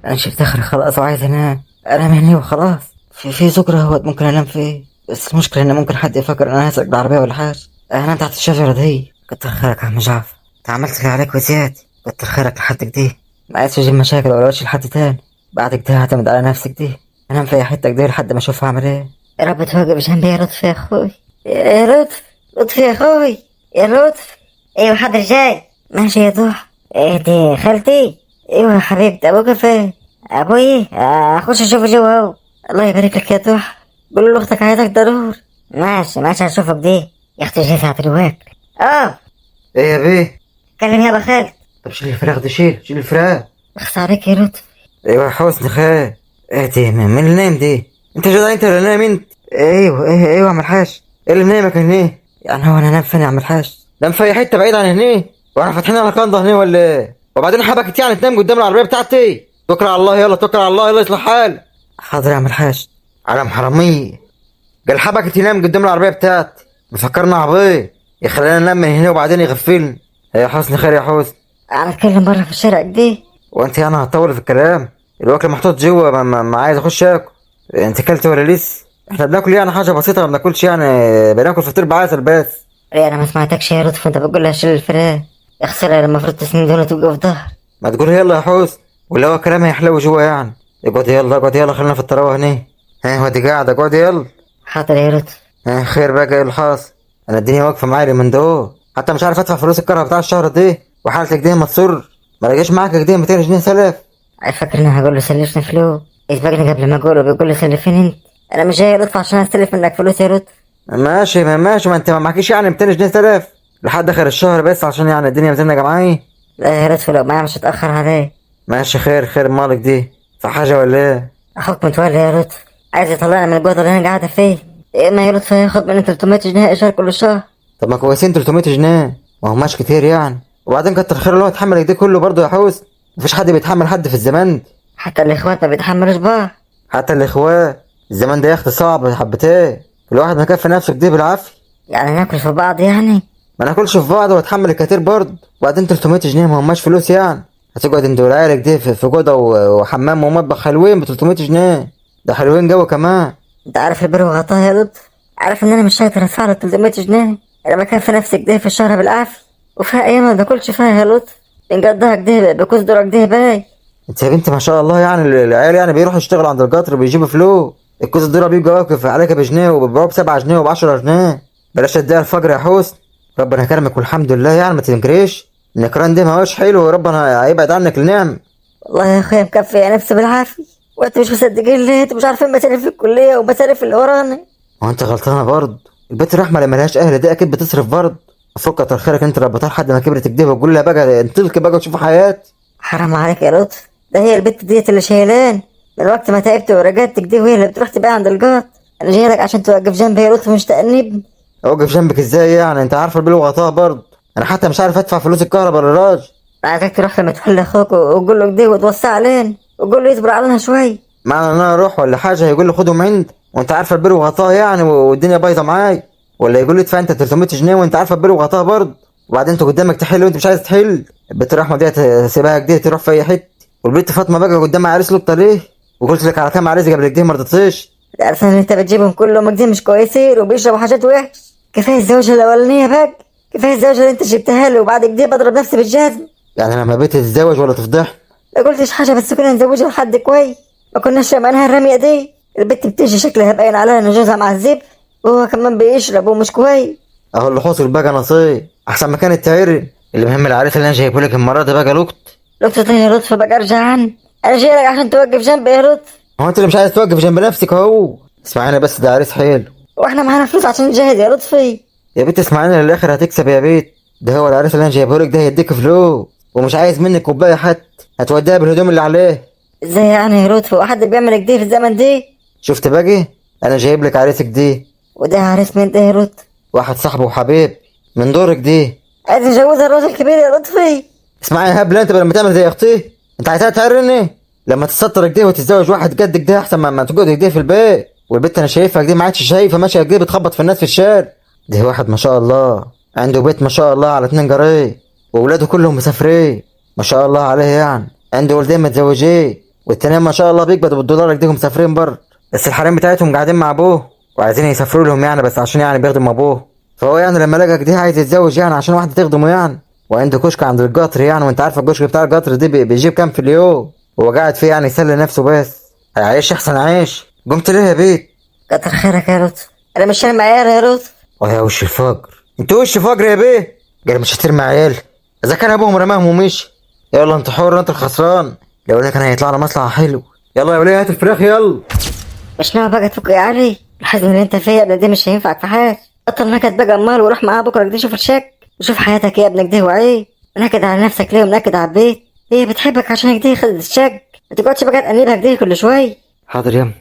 انا شفت اخر خلاص وعايز انام، انام هنا وخلاص، في ذكرى اهوت ممكن انام فيه، بس المشكله ان ممكن حد يفكر ان انا هسرق بالعربيه ولا حاجه. انا تحت الشجره دي. كتر خيرك يا عم جعفر، انت عملت اللي عليك وزياده، كتر خيرك لحد كده، ما عايزش اجيب مشاكل ولا وش لحد تاني، بعد كده هعتمد على نفسك دي، انام في اي حته كده لحد ما اشوف هعمل ايه. يا رب توقف جنبي يا لطفي يا اخوي، يا لطفي، لطفي يا اخوي، يا لطفي. ايوه حاضر جاي. ماشي يا ضحى. ايه دي خالتي؟ ايوه يا حبيبتي، ابوك فين؟ ابوي اخش اشوفه جوا اهو. الله يبارك لك يا ضحى، قول لاختك عايزك ضروري. ماشي هشوفك دي يا اختي، جاي ساعة الوقت. ايه يا بيه؟ كلم يابا خالد. طب شيل الفراخ دي، شيل الفراخ. اخص عليك يا لطفي. ايوه يا حسن خير. ايه دي من اللي نايم دي؟ انت جدع انت اللي نايم انت؟ ايوه يا عم الحاج، ايه اللي منامك هنا؟ يعني هو انا انام فين يا عم الحاج؟ نام في اي حته بعيد عن هنا، واحنا فاتحين على قنده هنا ولا ايه؟ وبعدين حبكت يعني تنام قدام العربيه بتاعتي؟ توكل على الله، يلا توكل على الله، يلا يصلح حالك. حاضر يا عم الحاج. علم حراميه قال حبكت ينام قدام العربيه بتاعتي، بفكرنا عبيط يخلينا ننام من هنا وبعدين يغفلني. يا حسن خير يا حسن. انا اتكلم بره في الشارع دي. وانت يعني هتطول في الكلام؟ الاكل محطوط جوه، ما عايز اخش اكل. انت كلت ولا لسه؟ احنا بناكل يعني حاجه بسيطه، ما بناكلش يعني، بناكل فطير بعسل بس. ايه انا ما سمعتكش يا لطفي، انت بتقول لها شيل الفراخ. يا خسارة المفروض تسنين دول تبقى في ظهر. ما تقول يلا يا حسن، ولا هو كلام هيحلو جوا يعني. اقعد يلا اقعد يلا، خلينا في الطراوه هنا. ها ودي قاعد، اقعد يلا. حاضر يا لطفي. ها خير بقى، ايه اللي حاصل؟ انا الدنيا واقفه معايا من دول، حتى مش عارف ادفع فلوس الكهرباء بتاع الشهر دي، وحالتك دي ما تصر. ما لقاش معاك كده 200 جنيه سلف. فاكر اني هقول له سلفني فلوس؟ يسبقني قبل ما اقوله بيقول لي سلفني انت. انا مش جاي يا لطفي عشان استلف منك فلوس يا لطفي. ماشي ما انت ما معكيش يعني 200 جنيه سلف لحد اخر الشهر بس عشان يعني الدنيا مزنقه معايا. لا يا لطفي لو معايا مش هتأخر عليه. ماشي خير مالك دي في حاجه ولا ايه؟ اخوك متولي يا لطفي عايز يطلعني من الجوده اللي انا قاعده فيه. يا اما يا لطفي هياخد مني 300 جنيه ايجار كل شهر. طب ما كويسين 300 جنيه، ما هماش كتير يعني. وبعدين كتر خير اللي هو يتحمل دي كله برضه يا حوس. مفيش حد بيتحمل حد في الزمان. حتى الاخوات ما بيتحملوش بعض. حتى الاخوات الزمان ده يا اختي صعب حبتين، الواحد مكفي نفسه كده بالعافيه. يعني ناكل في بعض يعني. ما ناكلش في بعض واتحمل الكتير برضه. وبعدين 300 جنيه ما هماش فلوس يعني. هتقعد انت والعيالك دي في جوده وحمام ومطبخ حلوين ب 300 جنيه، ده حلوين جوه كمان. انت عارف البر وغطاه يا لطفي، عارف ان انا مش هقدر ادفع له 300 جنيه. انا بكفي نفسي كده في الشهر بالعافيه، وفيها ايام ما باكلش فيها يا لطفي. بنقضيها كده بكوز دورك ده باي. انت يا بنتي ما شاء الله يعني العيال يعني بيروحوا يشتغلوا عند القطر بيجيبوا فلوس. الكوز الدولار بيبقى واقف عليك بجنيه وبيبيعوه ب7 جنيه وب10 جنيه. بلاش تديها الفجر يا حسن. ربنا يكرمك والحمد لله يعني، ما تنكريش النكران ده ما هوش حلو، وربنا هيبعد عنك النعم. والله يا اخويا مكفي يا نفسي بالعافيه، وانت مش مصدقين ليه؟ انتوا مش عارفين مصاريف الكليه ومصاريف اللي ورانا. هو انت غلطانه برضه. البنت الرحمه اللي ملهاش اهل دي اكيد بتصرف برضه. افك كتر خيرك انت ربطها لحد ما كبرت كده وتقول لها بقى انطلقي بقى وشوفي حياتي. حرام عليك يا لطفي، ده هي البت ديت اللي شايلان من وقت ما تعبت ورجعت كده، وهي اللي بتروح تبيع عند الجار. انا جاي لك عشان توقف جنبي يا لطفي مش تأنبني. اوقف جنبك ازاي يعني؟ انت عارفه البلو غطاها برضه. انا حتى مش عارف ادفع فلوس الكهرباء للراجل. عايزك تروح لما تحل اخوك وقول له كده وتوسع علينا وقول له يصبر علينا شوي. معنى ان انا اروح ولا حاجه هيقول لي خدهم عندي وانت عارفه البلو غطاها يعني والدنيا بايظه معايا، ولا يقول لي ادفع انت 300 جنيه وانت عارفه البلو غطاها برضه. وبعدين انت قدامك تحل وانت مش عايز تحل. البنت الرحمه ديت سيبها كده تروح في اي حته. والبنت فاطمه بقى قدامها عريس لقطه ليه، وقلت لك على كام عريس قبل كده ما رضيتيش. عارف ان انت بتجيبهم كلهم كده مش كويسين وبيشربوا حاجات وحش. كفايه الزوجه الاولانيه بقى، كفايه الزوجه اللي انت جبتها له وبعد كده بضرب نفسي بالجزم. يعني لما بنت تتزوج ولا تفضح؟ ما قلتش حاجه بس كنا نزوجها لحد كويس، ما كناش رميناها الرميه دي. البت بتيجي شكلها باين عليها ان جوزها معذب، وهو كمان بيشرب ومش كويس. اهو اللي حصل بقى نصيب احسن ما كانت تعري. اللي مهم العريس اللي انا جايبه لك المره ده بقى لقط. لطفي طيب يا لطفي بقى ارجع عني، انا جاي لك عشان توقف جنبي يا لطفي. هو انت اللي مش عايز توقف جنب نفسك اهو. اسمعيني بس، ده عريس حلو. واحنا معانا فلوس عشان نجهز يا لطفي. يا بنت اسمعيني للاخر هتكسب يا بيت. ده هو العريس اللي انا جايبه لك ده هيديك فلوس ومش عايز منك كوبايه حتى، هتوديها بالهدوم اللي عليه. ازاي يعني يا لطفي واحد بيعمل كده في الزمن دي؟ شفت باجي انا جايب لك عريسك دي. وده عريس مين ده يا لطفي؟ واحد صاحبه وحبيب من دورك دي. عايز يجوزها الراجل الكبير يا لطفي. اسمعي يا هبله، انت لما تعمل زي اختي انت عايزها تعرني. لما تستر كده وتتزوج واحد قدك ده احسن ما تقعد كده في البيت. والبنت انا شايفها كده ما عادش شايفه ماشيه كده بتخبط في الناس في الشارع. ده واحد ما شاء الله عنده بيت ما شاء الله على 2 جريه، واولاده كلهم مسافرين ما شاء الله عليه يعني. عنده ولدين متزوجين والتانيين ما شاء الله بيقبضوا بالدولار كده مسافرين بره، بس الحريم بتاعتهم قاعدين مع ابوه وعايزين يسافروا لهم يعني، بس عشان يعني بيخدموا ابوه. فهو يعني لما لقى كده عايز يتزوج يعني عشان واحده تخدمه يعني. وعنده كشك عند القطر يعني، وانت عارف الكشك بتاع القطر دي بيجيب كام في اليوم. هو قاعد فيه يعني يسلي نفسه بس هيعيش احسن عيش. قمت ليه يا بيت؟ كتر خيرك يا لطفي، انا مش شايل عيال يا لطفي. ويا وش الفجر، انت وش فجر يا بيه. قال مش هترمي عيال اذا كان ابوهم رماهم ومشي. يلا انت حر انت الخسران. لو ده كان هيطلع له مصلحه حلو. يلا يا وليه هات الفراخ يلا. مش ناوي بقى تفك يا علي؟ الحزن اللي انت فيه يا ابني ده مش هينفعك في حاجه. بطل نكد بقى امال وروح معاه بكره كده شوف الشك وشوف حياتك يا ابنك ده وعيه. نكد على نفسك ليه ومنكد على البيت؟ هي بتحبك عشان كده خدت الشك، ما تقعدش بقى تأنبها كده كل شويه. حاضر يم.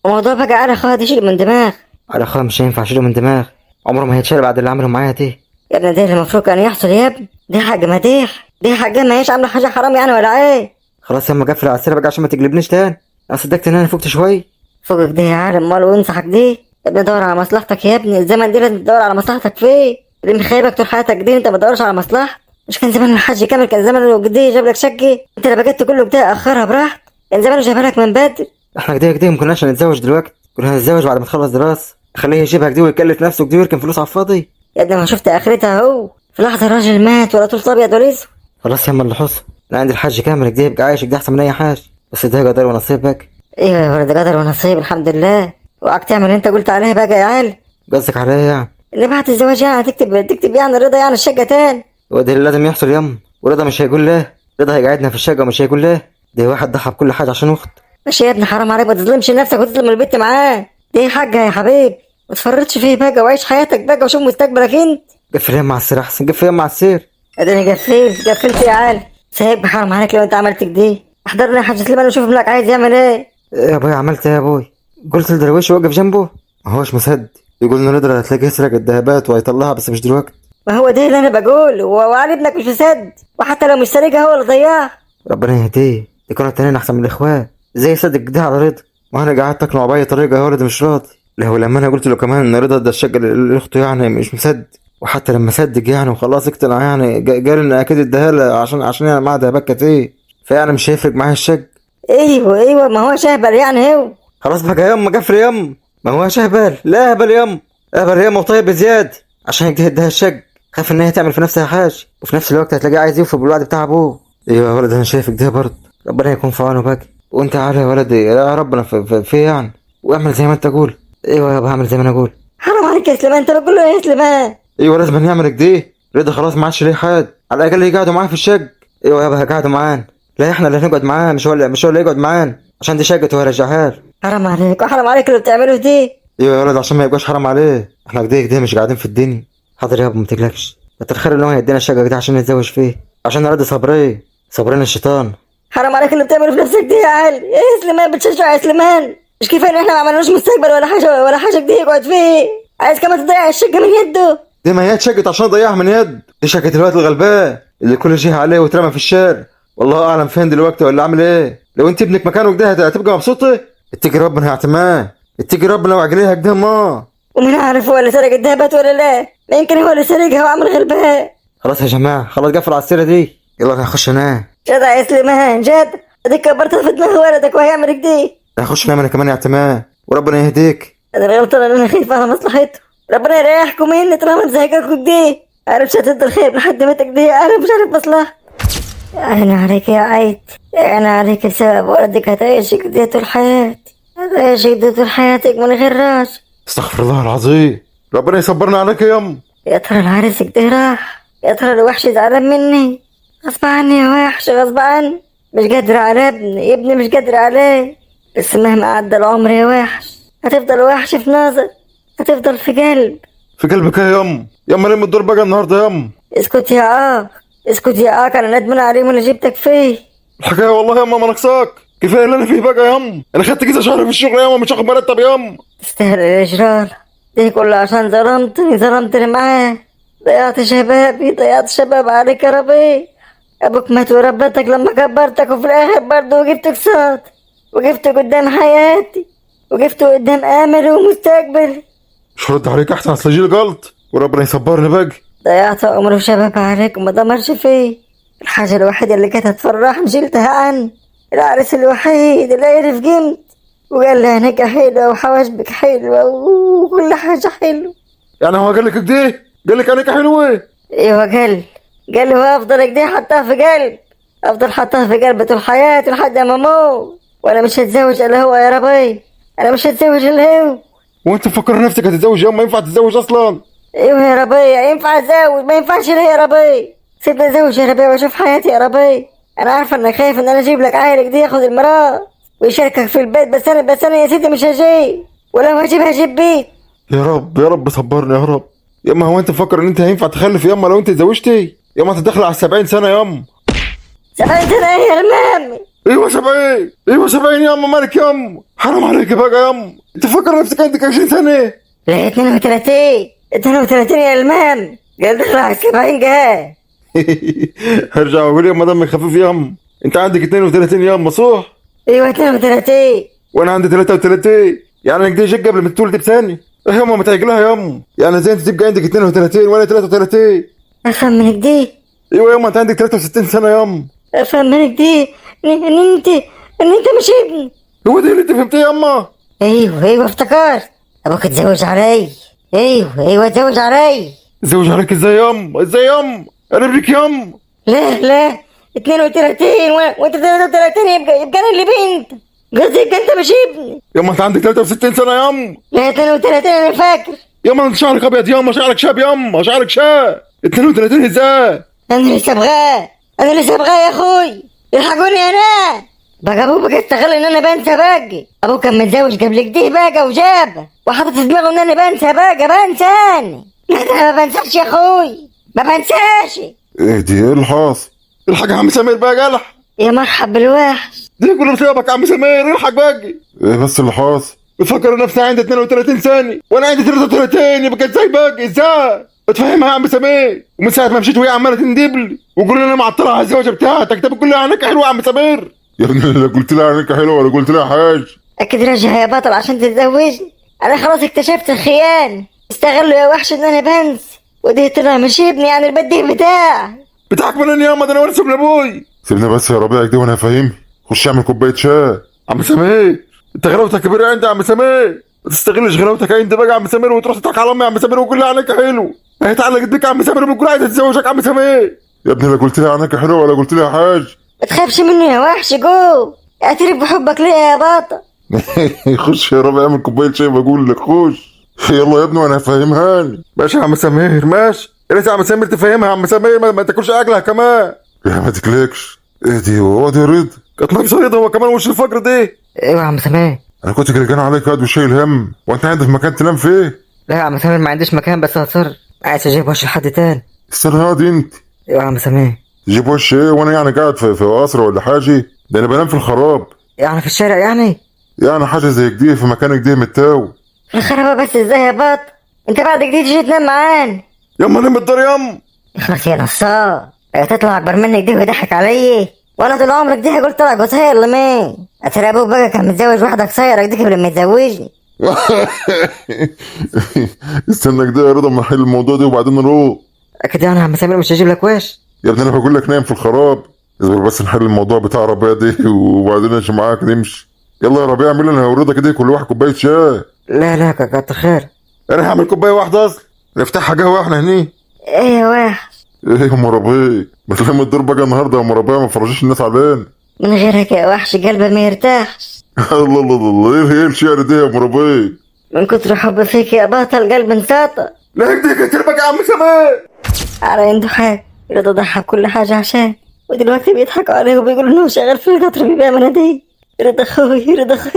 وموضوع بقى على اخوها دي شيل من دماغ. على اخويا مش هينفع اشيله من دماغ، عمره ما هيتشال بعد اللي عمله معايا دي. يا ابني ده اللي المفروض كان يحصل يا ابني، دي حاجه مديح، دي حاجه ما هيش عامله حاجه حرام يعني ولا ايه؟ خلاص يما قفل على السيره بقى عشان ما تقلبنيش تاني. انا صدقت ان انا فقت شويه. فوقك دي يا عالم مال وانصحك دي يا ابني، دور على مصلحتك يا ابني. الزمن دي لازم تدور على مصلحتك فيه. اللي مخيبك طول حياتك دي انت ما تدورش على مصلحتك. مش كان زمان الحاج كامل كان زمان لو جدي جاب لك شقه انت اللي بجد كله كده اخرها براحتك، كان زمان جابها لك من بدري. احنا كده ما كناش هنتزوج دلوقتي، كنا هنتزوج بعد ما تخلص دراسه. خليه يجيبها كده ويكلف نفسه كده ويركن فلوس على الفاضي. يا ابني ما شفت اخرتها اهو، في لحظة الراجل مات ولا طول أبيض ولا أسود. خلاص يما اللي حصل، انا عندي الحاج كامل كده يبقى عايش كده احسن من اي حاجه، بس ده قدر ونصيب بقى. ايوه يا ولد، قدر ونصيب الحمد لله. اوعك تعمل اللي انت قلت عليه بقى يا عيال. قصدك عليا يعني؟ اللي بعد الزواج يعني تكتب يعني الرضا يعني الشقة تاني. هو ده اللي لازم يحصل يما، ورضا مش هيقول لا، رضا هيقعدنا في الشقه ومش هيقول لا، ده واحد ضحى بكل حاجه عشان اخت. ماشي يا ابني، حرام عليك، ما تظلمش نفسك وتظلم البت معاه. دي حاجة يا حبيبي، ما تفرطش فيه بقى وعيش حياتك بقى وشوف مستقبلك انت. قفل يما على السير احسن، قفل يما على السير. اديني قفلت يا عيال. سايب حرام عليك لو انت عملت كده. احضرنا يا حاج سليمان وشوف ابنك عايز يعمل ايه. يا ابوي عملت ايه يا ابوي؟ قلت لدرويش وقف جنبه ما هوش مصدق، يقول له نضرة هتلاقيه يسرق الذهبات وهيطلعها بس مش دلوقتي. ما هو ده اللي انا بقول، وعلي ابنك مش مصدق، وحتى لو مش سارقها هو اللي ضيعها. ربنا يهديه، يكونوا التانيين احسن من الاخوان، ازاي يصدق ده على رضا؟ ما انا قعدت اقنعه باي طريقه يا ولد مش راضي. له لما انا قلت له كمان ان رضا ده الشقه لاخته يعني مش مصدق، وحتى لما صدق يعني وخلاص اقتنع يعني قال ان اكيد اداها لها عشان يعني معاها ذهبات كتير، فيعني مش هيفرق معايا الشق. ايوه ما هو شهبل يعني هو. خلاص بقى يما قفل يما، ما هو شهبل لا اهبل يما، اهبل يما وطيب بزياده عشان كده اداها الشق، خاف ان هي تعمل في نفسها حاجه وفي نفس الوقت هتلاقيه عايز يوفي بالوعد بتاع ابوه. ايوه يا ولد انا شايفك ده برضه، ربنا يكون في عونه بقى، وانت عارف يا ولدي يا ربنا في يعني، واعمل زي ما انت تقول. ايوه يابا هعمل زي ما انا اقول. حرام عليك يا سليمان، انت بتقول له ايه يا سليمان؟ ايوه لازم نعمل كده، رضا خلاص ما عادش ليه حد، على الاقل يقعدوا معاه في الشق. ايوه يابا هيقعدوا معانا، لا احنا اللي هنقعد معاه مش هو اللي يقعد معانا عشان دي شقته وهيرجعها له. حرام عليك وحرام عليك اللي بتعمله دي. ايوه يا ولد عشان ما يبقاش حرام عليه، احنا كده مش قاعدين في الدنيا. حاضر يابا ما تقلقش، كتر خير ان هو يدينا الشقه كده عشان نتزوج فيه، عشان نرضي صبرين الشيطان. حرام عليك اللي بتعمله في نفسك دي يا علي. ايه يا سليمان بتشجع يا سليمان؟ مش كفايه ان احنا ما عملناش مستقبل ولا حاجه جديده يقعد فيه، عايز كمان تضيع الشقه من يده. دي ما هي اتشقت عشان ضيعها من يد، دي شقه الوقت الغلبان اللي كل شيء عليه واترمى في الشارع، والله اعلم فين دلوقتي ولا عامل ايه. لو انت ابنك مكانه كده هتبقى مبسوطه؟ اتقي ربنا يا اعتماد، اتقي ربنا واعجليها كده ما. ومين عارف هو اللي سرق الذهبات ولا لا؟ ما يمكن هو اللي سرقها وعمل غلبان. خلاص يا جماعه خلاص قفلوا على السيره دي، يلا هنخش ننام. جدع يا سليمان جد، اديك كبرت في دماغ ولدك وهيعمل كده. هنخش ننام انا كمان يا اعتماد، وربنا يهديك. انا غلطان ان انا خايف على مصلحته، ربنا يريحكم مني طالما مزهقكم كده. عارف شهادة الخير لحد ما تقضي، عارف مش عارف مصلحة. أنا عليك يا عيد، أنا عليك سبب ولدك هتعيش كده طول حياتي، هتعيش كده طول حياتك من غير راس. استغفر الله العظيم، ربنا يصبرنا عليك يا يم. يا ترى العريس كده راح، يا ترى الوحش زعلان مني، غصب عني يا وحش غصب عني، مش قادر على ابني مش قادر عليه، بس مهما عدى العمر يا وحش هتفضل وحش في نظر، هتفضل في قلب. في قلبك يا يم، يما لم الدور بقى النهارده يا يم. اسكت يا اسكت يا انا ندمان عليهم اللي جبتك فيه. الحكايه والله يما ما نقصاك، كفايه اللي انا فيه بقى يا يم، انا خدت كذا شهر في الشغل يا يما مش واخد مرتب يا يم. تستاهل الاجرار دي كله عشان ظلمتني معاه، ضيعت شباب عليك يا ربي. ابوك مات وربتك لما كبرتك، وفي الاخر برضه وقفت قصاد، وقفت قدام حياتي، وقفت قدام امل ومستقبل. مش هرد عليك احسن اصل جيل غلط، وربنا يصبرني بقى. ضيعت عمر وشباب عليك وما دمرش فيه. الحاجة الوحيدة اللي كانت هتفرحني شلتها عنه، العريس الوحيد اللي عرف قيمتي وقال لي عينيك حلوة وحواجبك حلوة وكل حاجة حلوة. يعني هو قال لك كده؟ قال لك عينيك حلوة؟ ايوه قال لي وافضل كده حطها في قلب، افضل حطها في قلبي طول حياتي لحد ما اموت، وانا مش هتزوج الا هو يا ربي، انا مش هتزوج الا هو. وانت مفكر نفسك هتتزوج يا ما ينفع تتزوج اصلا؟ ايوه يا ربي ينفع اتزوج، ما ينفعش ليه يا ربي؟ سيبني اتزوج يا ربي واشوف حياتي يا ربي. انا عارفه انك خايف ان انا اجيب لك عيل كده ياخد المراه ويشاركك في البيت، بس انا يا سيدي مش هجيب، ولو هجيب بيت. يا رب صبرني يا رب. ياما هو انت مفكر ان انت هينفع تخلف ياما لو انت اتزوجتي؟ ياما هتدخل على 70 سنه ياما. 70 سنه ايه يا المام؟ ايوه 70، ايوه 70 ياما، مالك ياما؟ حرام عليك بقى ياما، انت فكر نفسك عندك 20 سنه؟ لا 32 يا المام، قال دخل على 70 جاه. هرجع واقول ياما دمك خفيف ياما، انت عندك 32 ياما صح؟ ايوه 32 وانا عندي 33، يعني انك دي جيت قبل ما تولد بثاني. ايه ياما ما تعجلها ياما، يعني زي انت تبقى عندك 32 وانا 33. افهم منك دي. ايوه ياما انت عندك 63 سنه ياما. افهم منك دي ان انت مش ابني. هو ده اللي انت فهمتيه ياما؟ ايوه افتكرت ابوك اتزوج علي. ايوه اتزوج علي. اتزوج عليك ازاي يام؟ ازاي يام؟ انا ابنك يام. لا 32 وانت 33 يبقى انا اللي بنت. قصدي يبقى انت مش ابني. ياما انت عندك 63 سنه يام. لا 32 انا فاكر. ياما انت شعرك ابيض ياما، شعرك شاب ياما، شعرك شاب. 32 ازاي؟ انا لسه ابغاه يا اخوي. الحقوني انا. بقى ابوه بقى استغل ان انا بنسى باقي. ابوه كان متزوج قبل كده بقى وجابه وحاطط في دماغه ان انا بنسى بنساني. لا ده انا ما بنساش يا اخوي، ما بنساش. ايه دي؟ ايه اللي حاصل؟ الحاج يا عم سمير بقى جلح. يا مرحب بالوحش. دي كل مصيبك يا عم سمير، الحق باقي. ايه بس اللي حاصل؟ بفكر نفسي عندي 32 سنه وانا عندي 33، يبقى ازاي باقي؟ ازاي؟ بتفهمها يا عم سمير. ومن ساعه ما مشيت وهي عماله تندب لي وقول لي انا معطلها على الزواجه بتاعتك. انت بتقول لي عنك حلوه يا عم سمير. يا ابني لا قلت لها عنك حلوه ولا قلت لها حاجه. اكيد رجع يا بطل عشان تتزوجني. انا خلاص اكتشفت الخيانه. استغلوا يا وحش ان انا بنسى، ودي طلع مش ابني يعني البديه بتاعي. بتاعك من ياما؟ ده انا ورثه من ابوي. سيبني بس يا ربيعك دي وانا هفهمك. خش اعمل كوبايه شاي. عم سمير انت غلاوتك كبيره عندي يا عم سمير، ما تستغلش غلاوتك عندي بقى يا عم سمير وتروح تضحك على امي يا عم سمير وتقول لي عنك حلو. هيتعلق بيك يا عم سمير وبتقول عايز اتزوجك يا عم سمير. يا ابني لا قلت لي عنك حلو ولا قلت لي حاجه. ما تخافش منه يا وحش، جو اعترف بحبك ليه يا بطل. خش يا ربيع اعمل كوبايه شاي بقول لك. خش يلا يا ابني وانا هفهمهاني. ماشي يا عم سمير ماشي. يا ريت يا عم سمير تفهمها يا عم سمير، ما تاكلش اكلها كمان. لا ما تكلكش. ايه دي؟ هو دي رضا؟ كانت لابسه رضا هو كمان وش الفقر دي. ايوه يا عم سمير. انا كنت قلقان عليك قاعد وشايل هم، وانت عندك مكان تنام فيه؟ لا يا عم سمير ما عنديش مكان، بس هصر عايز اجيب وش لحد تاني. استنى هادي انت. ايوه يا عم سمير. تجيب وش ايه وانا يعني قاعد في قصر ولا حاجه؟ ده انا بنام في الخراب. يعني في الشارع يعني حاجه زي كده في مكان كده متاو. في الخرابه بس ازاي يا بطل؟ انت بعد كده تيجي تنام معانا. يما نام الدار يم. اخلص يا نصاب، تطلع اكبر منك دي ويضحك علي. وانا طول عمرك دي قلت طلع قصير لمين؟ اترى ابوك بقى كان متزوج واحده قصيره دي قبل ما يتزوجني. استنى كده يا رضا ما نحل الموضوع ده وبعدين نروح. اكيد يعني يا عم سمير مش هجيب لك وش. يا ابني انا بقول لك نايم في الخراب. اصبر بس نحل الموضوع بتاع ربيع دي وبعدين امشي معاك نمشي. يلا يا ربيع اعمل لنا ورضا كده كل واحد كوبايه شاي. لا كتر خير. انا هعمل كوبايه واحده اصلا نفتحها قهوه احنا هني. ايه يا وحش؟ ايه يا ام ربيع؟ ما تلم الدور بقى النهارده يا ام ربيع، ما تفرجيش الناس علينا. من غيرك يا وحش قلبي ما يرتاحش. الله الله الله، ايه الشعر ده يا ام ربيع؟ من كتر حب فيك يا بطل قلبي انساطة. لا هديك كتير بقى يا عم سمير. على عنده حاجة رضا ضحى بكل حاجة عشان، ودلوقتي بيضحكوا عليه وبيقولوا انه شغال في القطر بيبيع مناديل. رضا اخوي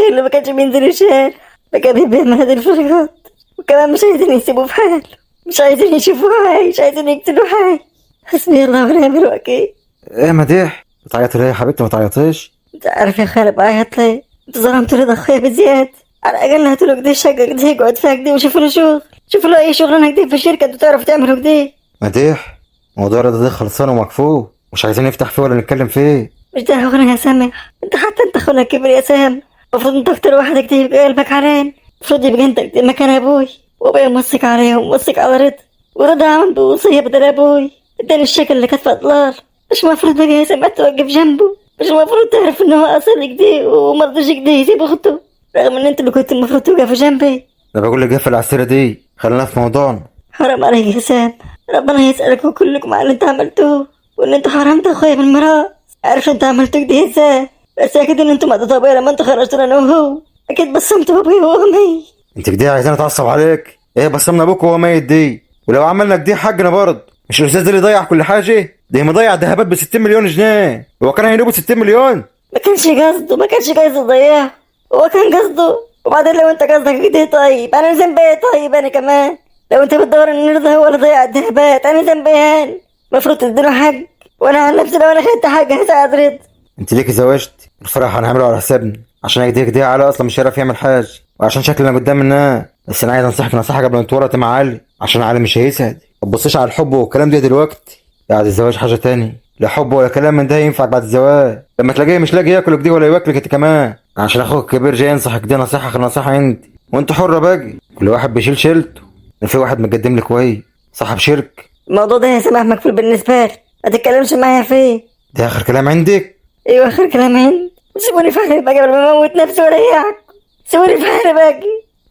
اللي ما كانش بينزل الشارع بقى بيبيع مناديل في القطر، وكمان مش عايزين يسيبوه في حاله، مش عايزين يشوفوه عايش، مش عايزين يقتلوه حي. حسبي الله ونعم الوكيل. ايه مديح بتعيطي ليه يا حبيبتي؟ ما تعيطيش. انت عارف يا خالد بعيط ليه؟ انت ظلمت رضا اخويا بزيادة. على الاقل هاتوا له كده الشقة كده يقعد فيها كده وشوفوا له شغل، شوفوا له اي شغلانة كده في الشركة انتوا تعرفوا تعملوا كده. مديح موضوع رضا ده خلصان ومكفوف، مش عايزين نفتح فيه ولا نتكلم فيه. مش ده اخونا يا سامح، انت حتى انت اخونا الكبير يا سام. المفروض انت اكتر واحد كده يبقى قلبك علينا، المفروض يبقى انت كده مكان ابوي، وابويا موثق عليه وموثق على رضا، ورضا عمل بوصية بدل ابوي اداني الشكل اللي كانت في اطلال. مش المفروض بقى يا سامح توقف جنبه؟ مش المفروض تعرف ان هو اصلا كده ومرضوش كده يسيب اخته، رغم ان انت اللي كنت المفروض توقف جنبي؟ انا بقول لك قفل على السيره دي، خلينا في موضوعنا. حرام عليك يا سام، ربنا يسألكم كلكم على اللي انت عملتوه، وان انتوا حرمتوا اخويا من المرأة. عارف انت عملتوا كده ازاي؟ بس اكيد ان انتوا مقطعتوا ابويا لما انتوا خرجتوا انا وهو، اكيد بسمتوا ابويا وهو ميت. انت كده عايزين اتعصب عليك؟ ايه بصمنا ابوك وهو ميت دي؟ ولو عملنا كده حقنا برضه. مش الاستاذ ده اللي ضيع كل حاجه؟ ده مضيع ذهبات ب 60 مليون جنيه، هو كان هينوبه 60 مليون؟ ما كانش قصده يضيعه، هو كان قصده. وبعدين لو انت قصدك كده طيب انا ذنبي ايه؟ طيب انا كمان لو انت بتدور ان رضا هو اللي ضيع الذهبات انا ذنبي ايه؟ المفروض تديله حق، وانا عن نفسي لو انا خدت حق هساعد رضا. انت ليكي زوجت بصراحه هنعمله على حسابنا، عشان كده علي اصلا مش هيعرف يعمل حاجه، وعشان شكلنا قدام الناس. بس انا عايز انصحك نصيحه قبل ما تورط مع علي، عشان علي مش هيسعد. ما تبصيش على الحب والكلام ده دلوقتي، بعد الزواج حاجه تاني. لا حب ولا كلام من ده ينفعك بعد الزواج، لما تلاقيه مش لاقي ياكلك دي ولا ياكلك انت كمان. عشان اخوك الكبير جاي ينصحك دي نصيحه انت، وانت حره بقى، كل واحد بيشيل شيلته. في واحد مقدم لك كويس صاحب شرك. الموضوع ده يا سامح مكفول بالنسبه لي، ما تتكلمش معايا فيه. ده اخر كلام عندك؟ ايوه اخر كلام عندي، سيبوني في حالي بقى قبل ما اموت نفسي واريحك، سيبوني في حالي بقى.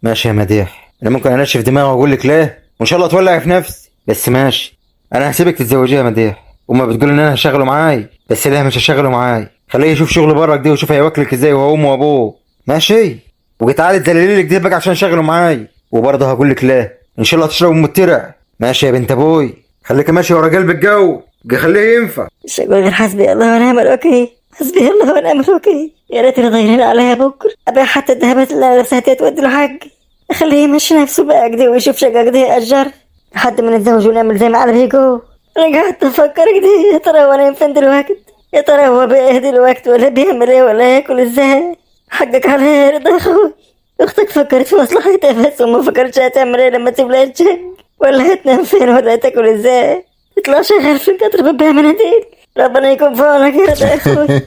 ماشي يا مديح، انا ممكن انشف دماغي واقول لك ليه، وان شاء الله تولع في نفسي، بس ماشي، انا هسيبك تتزوجيها مديح. وما بتقول ان انا هشغله معاي، بس لا مش هشغله معاي، خليه يشوف شغل برك دي ويشوف هيوكلك ازاي وهو امه وابوه. ماشي؟ وتعالي تدللي لك دي بقى عشان اشغله معاي. وبرضه هقول لك لا، ان شاء الله هتشرب مترع. ماشي يا بنت ابوي، خليك ماشي ورا قلب الجو، خليه ينفع. مش هقول غير حسبي الله ونعم الوكيل، حسبي الله ونعم الوكيل. يا ريت يضيرين عليها بكره، ابيع حتى الذهبات اللي انا لابسها تودي له حقي، اخليه يمشي نفسه بقى كده ويشوف شقه كده يأجر لحد ما نتزوج ونعمل زي ما على بيقول. انا قاعد افكر كده، يا ترى وانا فين دلوقتي؟ يا ترى هو بيهدي الوقت ولا بيعمل ايه ولا ياكل ازاي؟ حقك عليا يا رضا يا اخوي. اختك فكرت في مصلحتها بس وما فكرتش هتعمل ايه لما تسيب لها الشقه، ولا هتنام فين ولا هتاكل ازاي. تطلع شغال في القطر ببيع مناديل. ربنا يكون في عونك يا رضا يا اخوي.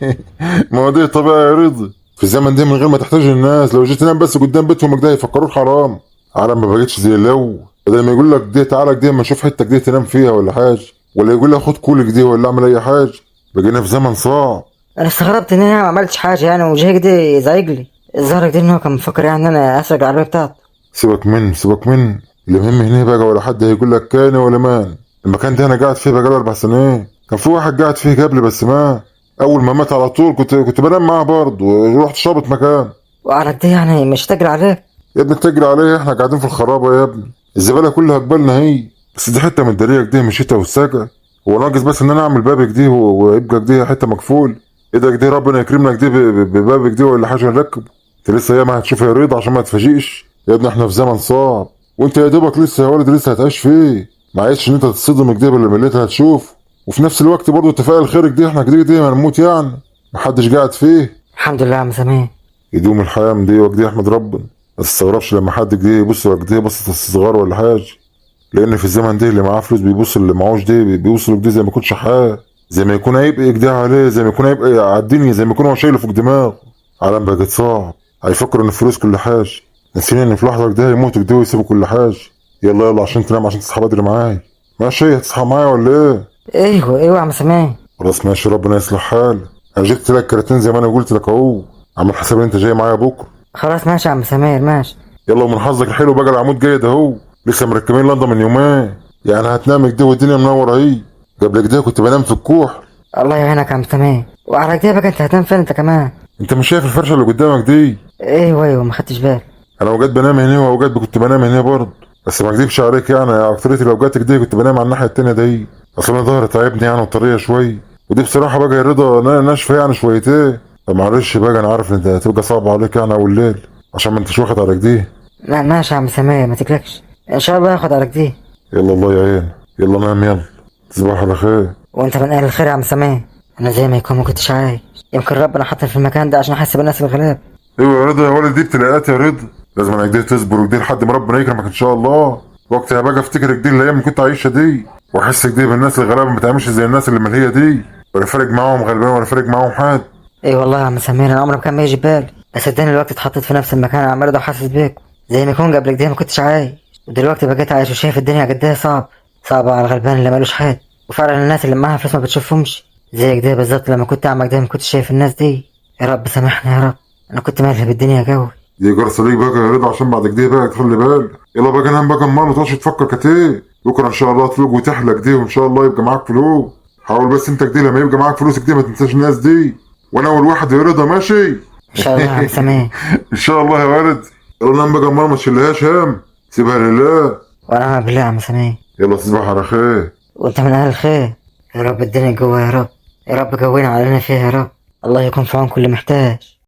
ما هو دي طبيعي يا رضا، في الزمن ده من غير ما تحتاج الناس، لو جيت تنام بس قدام بيتهم كده يفكروك حرام. عالم ما بقتش زي لو، بدل ما يقول لك دي تعالى كده ما اشوف حته كده تنام فيها ولا حاجه، ولا يقول لك خد كولك دي ولا اعمل اي حاجه. بقينا في زمن صعب. انا استغربت ان انا ما عملتش حاجه يعني، وجاي كده يزعج لي. الظاهر كده ان هو كان مفكر يعني ان انا اسرق العربيه بتاعته. سيبك من المهم هنا بقى، ولا حد هيقول لك كان ولا مان. المكان ده انا قاعد فيه بقى 4 سنين، كان في واحد قاعد فيه قبل بس ما اول ما مات على طول كنت بنام معاه برضه ورحت شابط مكان. وعلى كده يعني مش تجري عليك؟ يا ابني تجري عليه، احنا قاعدين في الخرابه يا ابني، الزباله كلها قبالنا هي، بس دي حته من الدريق دي مش شتا والساقه. هو ناقص بس ان انا اعمل بابك دي ويبقى دي حته مقفول. ايدك دي ربنا يكرمنا دي ببابك دي ولا حاجه نركب. انت لسه ياما هتشوف يا رضا عشان ما تفاجئش يا ابني، احنا في زمن صعب وانت يا دوبك لسه يا ولد لسه هتعيش فيه. ما عايزش ان انت تتصدم كده باللي انت هتشوف، وفي نفس الوقت برضه تفائل خيرك دي، احنا كده ما نموت يعني، محدش قاعد فيه. الحمد لله يا عم سمير. يدوم الحياه من دي وكده احمد ربنا. ما تستغربش لما حد كده يبص كده بصة استصغار ولا حاجه، لان في الزمن ده اللي معاه فلوس بيبص اللي معهوش ده بيوصل كده زي ما يكون شحات، زي ما يكون عيب كده عليه، زي ما يكون عيب على الدنيا، زي ما يكون هو شايله فوق دماغه. عالم بقت صعب، هيفكر ان الفلوس كل حاجه، ناسيين ان في لحظه كده هيموتوا كده ويسيبوا كل حاجه. يلا عشان تنام عشان تصحى بدري معايا. ماشي هتصحى معايا ولا ايه؟ ايوه يا عم سمير. خلاص ماشي ربنا يصلح حالك. انا جبت لك كراتين زي ما انا قلت لك اهو، عامل حساب ان انت جاي معايا بكره. خلاص ماشي يا عم سمير ماشي. يلا ومن حظك الحلو بقى العمود جاي ده اهو، لسه مركبين لندن من يومين، يعني هتنام كده والدنيا منوره اهي. قبل كده كنت بنام في الكوح. الله يعينك يا عم سمير. وعلى كده بقى انت هتنام فين انت كمان؟ انت مش شايف الفرشه اللي قدامك دي؟ ايوه ما خدتش بالي. انا اوقات بنام هنا واوقات كنت بنام هنا برضه، بس ما اكذبش عليك يعني اكترية الاوقات دي كنت بنام على الناحيه التانيه دي، اصل انا ظهري تعبني يعني وطريه شويه، ودي بصراحه بقى يا رضا ناشفه يعني شويتين، فمعلش بقى انا عارف ان انت هتبقى صعب عليك يعني اول الليل عشان ما انتش واخد على كده. لا ماشي يا عم سمير ما تقلقش، ان شاء الله هاخد على كده. يلا الله يعين، يلا نام يلا، تصبح على خير. وانت من اهل الخير يا عم سمير. انا زي ما يكون ما كنتش عايش، يمكن ربنا حطني في المكان ده عشان احس بالناس الغلاب. ايوه يا رضا يا ولد، دي ابتلاءات يا رضا، لازم انك دي تصبر وكده لحد ما ربنا يكرمك ان شاء الله. وقتها بقى افتكر كده الايام اللي كنت عايشها دي، واحس كده بالناس الغلابه ما تعملش زي الناس اللي ملهيه دي، ولا فارق معاهم غلبان ولا فارق معاهم حد. اي والله يا عم سمير انا عمري ما كان بيجي ببالي، بس صدقني الوقت اتحطيت في نفس المكان يا عم رضا وحاسس بيك، زي ما يكون قبل كده ما كنتش عايش، ودلوقتي بقيت عايش وشايف الدنيا قد ايه صعبة على الغلبان اللي مالوش حد. وفعلا الناس اللي معاها فلوس ما بتشوفهمش، زي كده بالظبط لما كنت اعمى كده ما كنتش شايف الناس دي. يا رب سامحني يا رب، انا كنت مالها بالدنيا قوي. دي جرس ليك بقى يا رضا عشان بعد كده بقى تخلي بالك. يلا بقى نام بقى امال ما تقعدش تفكر كتير، بكره ان شاء الله تفوق وتحلى كده وان شاء الله يبقى معاك فلوس. حاول بس انت كده لما يبقى معاك فلوس كده ما تنساش الناس دي، وانا اول واحد يا رضا ماشي. ان شاء الله يا عم سمير. ان شاء الله يا ولد. يلا نام بقى امال ما تشيلهاش هم، سيبها لله. وانا بالله يا عم سمير. يلا تصبح على خير. وانت من اهل الخير. يا رب الدنيا جوا يا رب، يا رب قوينا علينا فيها يا رب. الله يكون في عون كل محتاج.